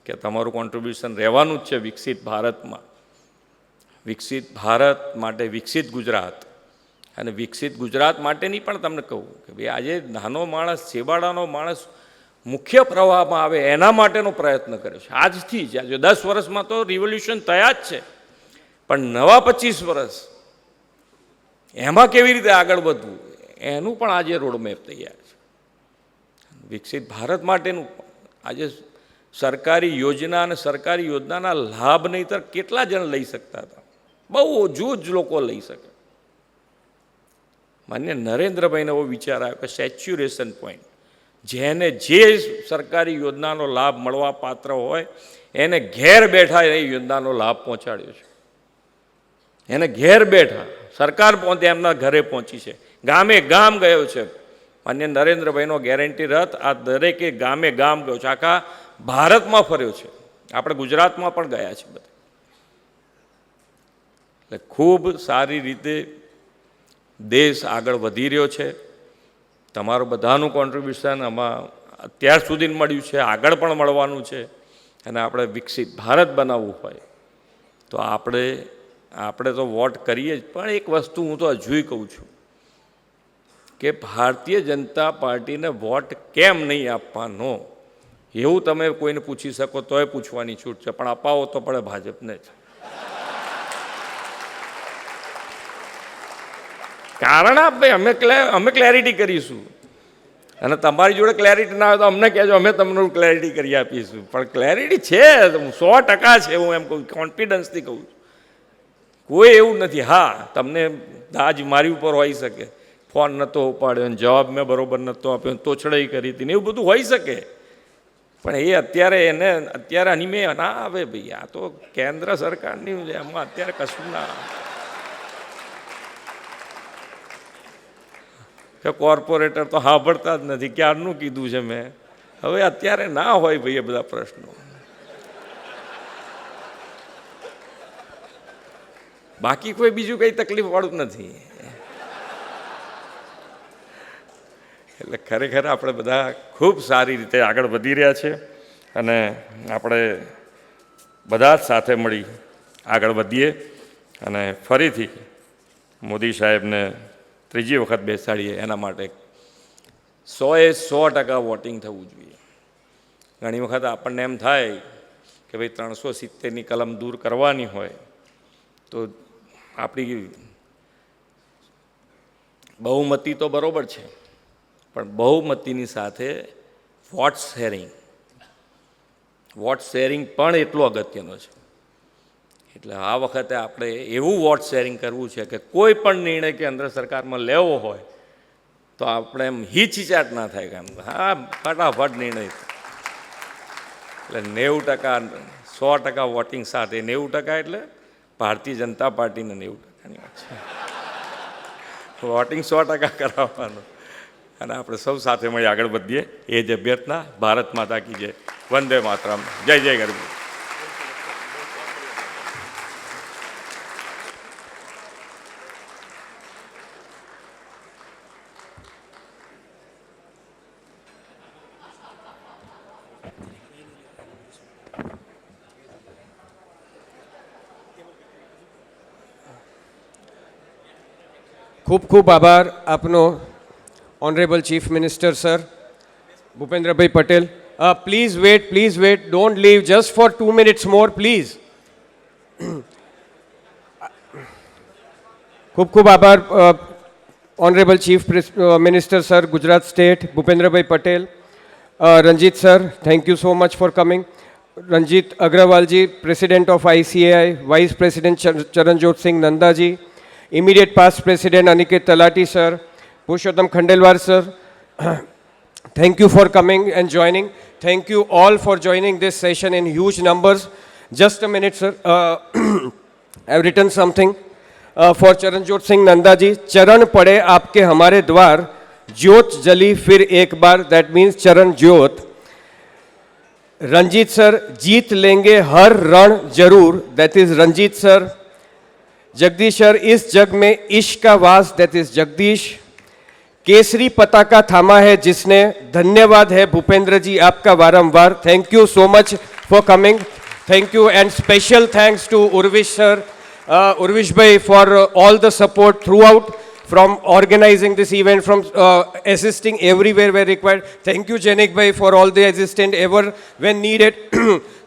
કે તમારું કોન્ટ્રીબ્યુશન રહેવાનું જ છે વિકસિત ભારતમાં. વિકસિત ભારત માટે વિકસિત ગુજરાત. અને વિકસિત ગુજરાત માટેની પણ તમને કહું કે ભાઈ આજે નાનો માણસ, છેવાડાનો માણસ મુખ્ય પ્રવાહમાં આવે એના માટેનો પ્રયત્ન કર્યો છે આજથી જ. આજે 10 વર્ષમાં તો રિવોલ્યુશન થયા જ છે, પણ નવા 25 વર્ષ એમાં કેવી રીતે આગળ વધવું એનું પણ આજે રોડમેપ તૈયાર છે. વિકસિત ભારત માટેનું આજે સરકારી યોજના અને સરકારી યોજનાના લાભ નહીંતર કેટલા જણ લઈ શકતા હતા? બહુ ઓછું જ લોકો લઈ શકે. માન્ય નરેન્દ્રભાઈને એવો વિચાર આવ્યો કે સેચ્યુરેશન પોઈન્ટ, જેને જે સરકારી યોજનાનો લાભ મળવા પાત્ર હોય એને ઘેર બેઠા એ યોજનાનો લાભ પહોંચાડ્યો છે. એને ઘેર બેઠા સરકાર એમના ઘરે પહોંચી છે, ગામે ગામ ગયો છે. માન્ય નરેન્દ્રભાઈનો ગેરંટી રથ આ દરેકે ગામે ગામ ગયો છે, આખા ભારતમાં ફર્યો છે. આપણે ગુજરાતમાં પણ ગયા છે બધા. એટલે ખૂબ સારી રીતે દેશ આગળ વધી રહ્યો છે. તમારું બધાનું કોન્ટ્રીબ્યુશન આમાં અત્યાર સુધી મળ્યું છે, આગળ પણ મળવાનું છે. અને આપણે વિકસિત ભારત બનાવવું હોય તો આપણે તો વોટ કરીએ જ, પણ એક વસ્તુ હું તો હજુય કહું છું કે ભારતીય જનતા પાર્ટીને વોટ કેમ નહીં આપવાનો એવું તમે કોઈને પૂછી શકો તોય પૂછવાની છૂટ છે, પણ અપાવો તો પડે ભાજપને જ. કારણ અમે ક્લેરિટી કરીશું અને તમારી જોડે ક્લેરિટી ના હોય તો અમને કહેજો, અમે તમને ક્લેરિટી કરી આપીશું. પણ ક્લેરિટી છે 100% છે, હું એમ કહું, કોન્ફિડન્સથી કહું છું. કોઈ એવું નથી. હા, તમને દાજ મારી ઉપર હોઈ શકે, ફોન નહોતો ઉપાડ્યો ને જવાબ મેં બરોબર નહોતો આપ્યો, તોછડાઈ કરી હતી ને એવું બધું હોઈ શકે. પણ એ અત્યારે આની મેં ના આવે ભાઈ. આ તો કેન્દ્ર સરકારની એમાં અત્યારે કશું ના કે કોર્પોરેટર તો સાંભળતા જ નથી, ક્યારનું કીધું છે મેં. હવે અત્યારે ના હોય ભાઈ એ બધા પ્રશ્નો. બાકી કોઈ બીજું કંઈ તકલીફ વાળું નથી. એટલે ખરેખર આપણે બધા ખૂબ સારી રીતે આગળ વધી રહ્યા છે અને આપણે બધા જ સાથે મળી આગળ વધીએ અને ફરીથી મોદી સાહેબને ત્રીજી વખત બેસાડીએ. એના માટે 100% વોટિંગ થવું જોઈએ. ઘણી વખત આપણને એમ થાય કે ભાઈ 370ની કલમ દૂર કરવાની હોય તો આપણી બહુમતી તો બરાબર છે, પણ બહુમતીની સાથે વોટ શેરિંગ પણ એટલું અગત્યનો છે. એટલે આ વખતે આપણે એવું વોટ શેરિંગ કરવું છે કે કોઈ પણ નિર્ણય કેન્દ્ર સરકારમાં લેવો હોય તો આપણે એમ હિચિચાટ ના થાય કે હા ફટાફટ નિર્ણય. એટલે 90% 100% વોટિંગ સાથે 90% એટલે ભારતીય જનતા પાર્ટીને 90%ની વાત છે. વોટિંગ 100% કરાવવાનું અને આપણે સૌ સાથે મળી આગળ વધીએ એ જ અભ્યર્થના. ભારત માતા કી જય. વંદે માતરમ. જય જય ગરવી. ખૂબ ખૂબ આભાર આપનો honourable chief minister sir Bhupendrabhai Patel. Please wait, don't leave just for 2 minutes more please. ખૂબ ખૂબ આભાર honourable chief minister sir Gujarat state Bhupendrabhai Patel. Ranjit sir, thank you so much for coming. Ranjit Agrawalji, president of ICAI, vice president Charanjot Singh Nandaji, immediate past president Aniket Talati sir, Purushottam Khandelwal sir, thank you for coming and joining. Thank you all for joining this session in huge numbers. Just a minute sir, I've written something for Charanjot Singh Nanda ji. Charan pade aapke hamare dwar, jyot jali fir ek bar, that means Charan Jyot. Ranjit sir, jeet lenge har ran jarur, that is Ranjit sir. Jagdish sir, इस जग में इश्क का वास, that is Jagdish. Kesari पताका थामा है जिसने, धन्यवाद है भूपेंद्र जी आपका वारंवार. Thank you so much for coming. Thank you and special thanks to Urvish sir, Urvish bhai for all the support throughout, from organizing this event, from assisting everywhere where required. Thank you Janik bhai for all the assistance ever when needed.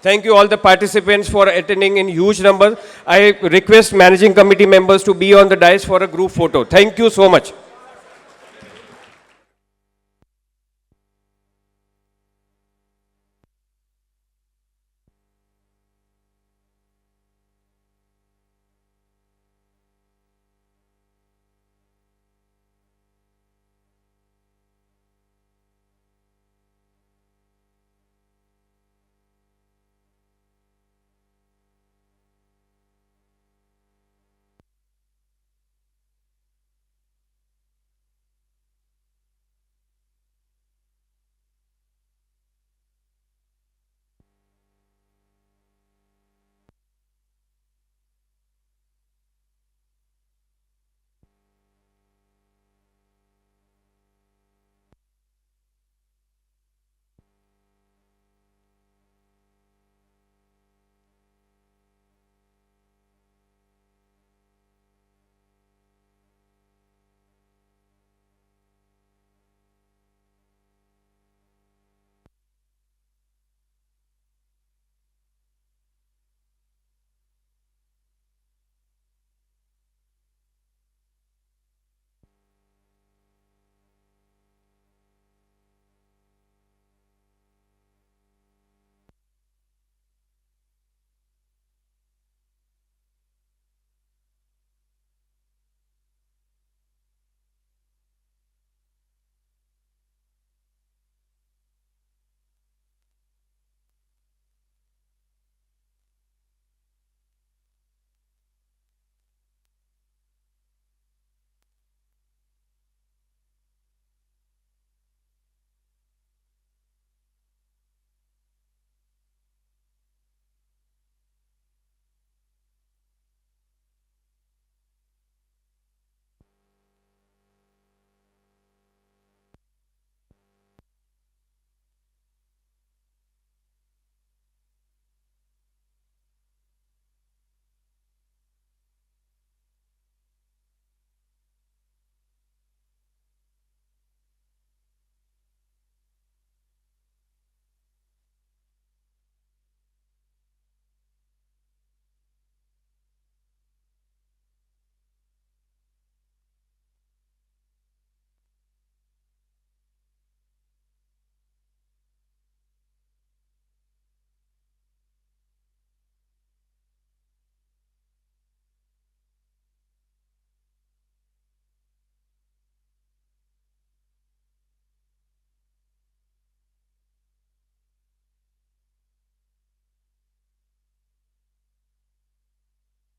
Thank you all the participants for attending in huge numbers. I request managing committee members to be on the dais for a group photo. Thank you so much.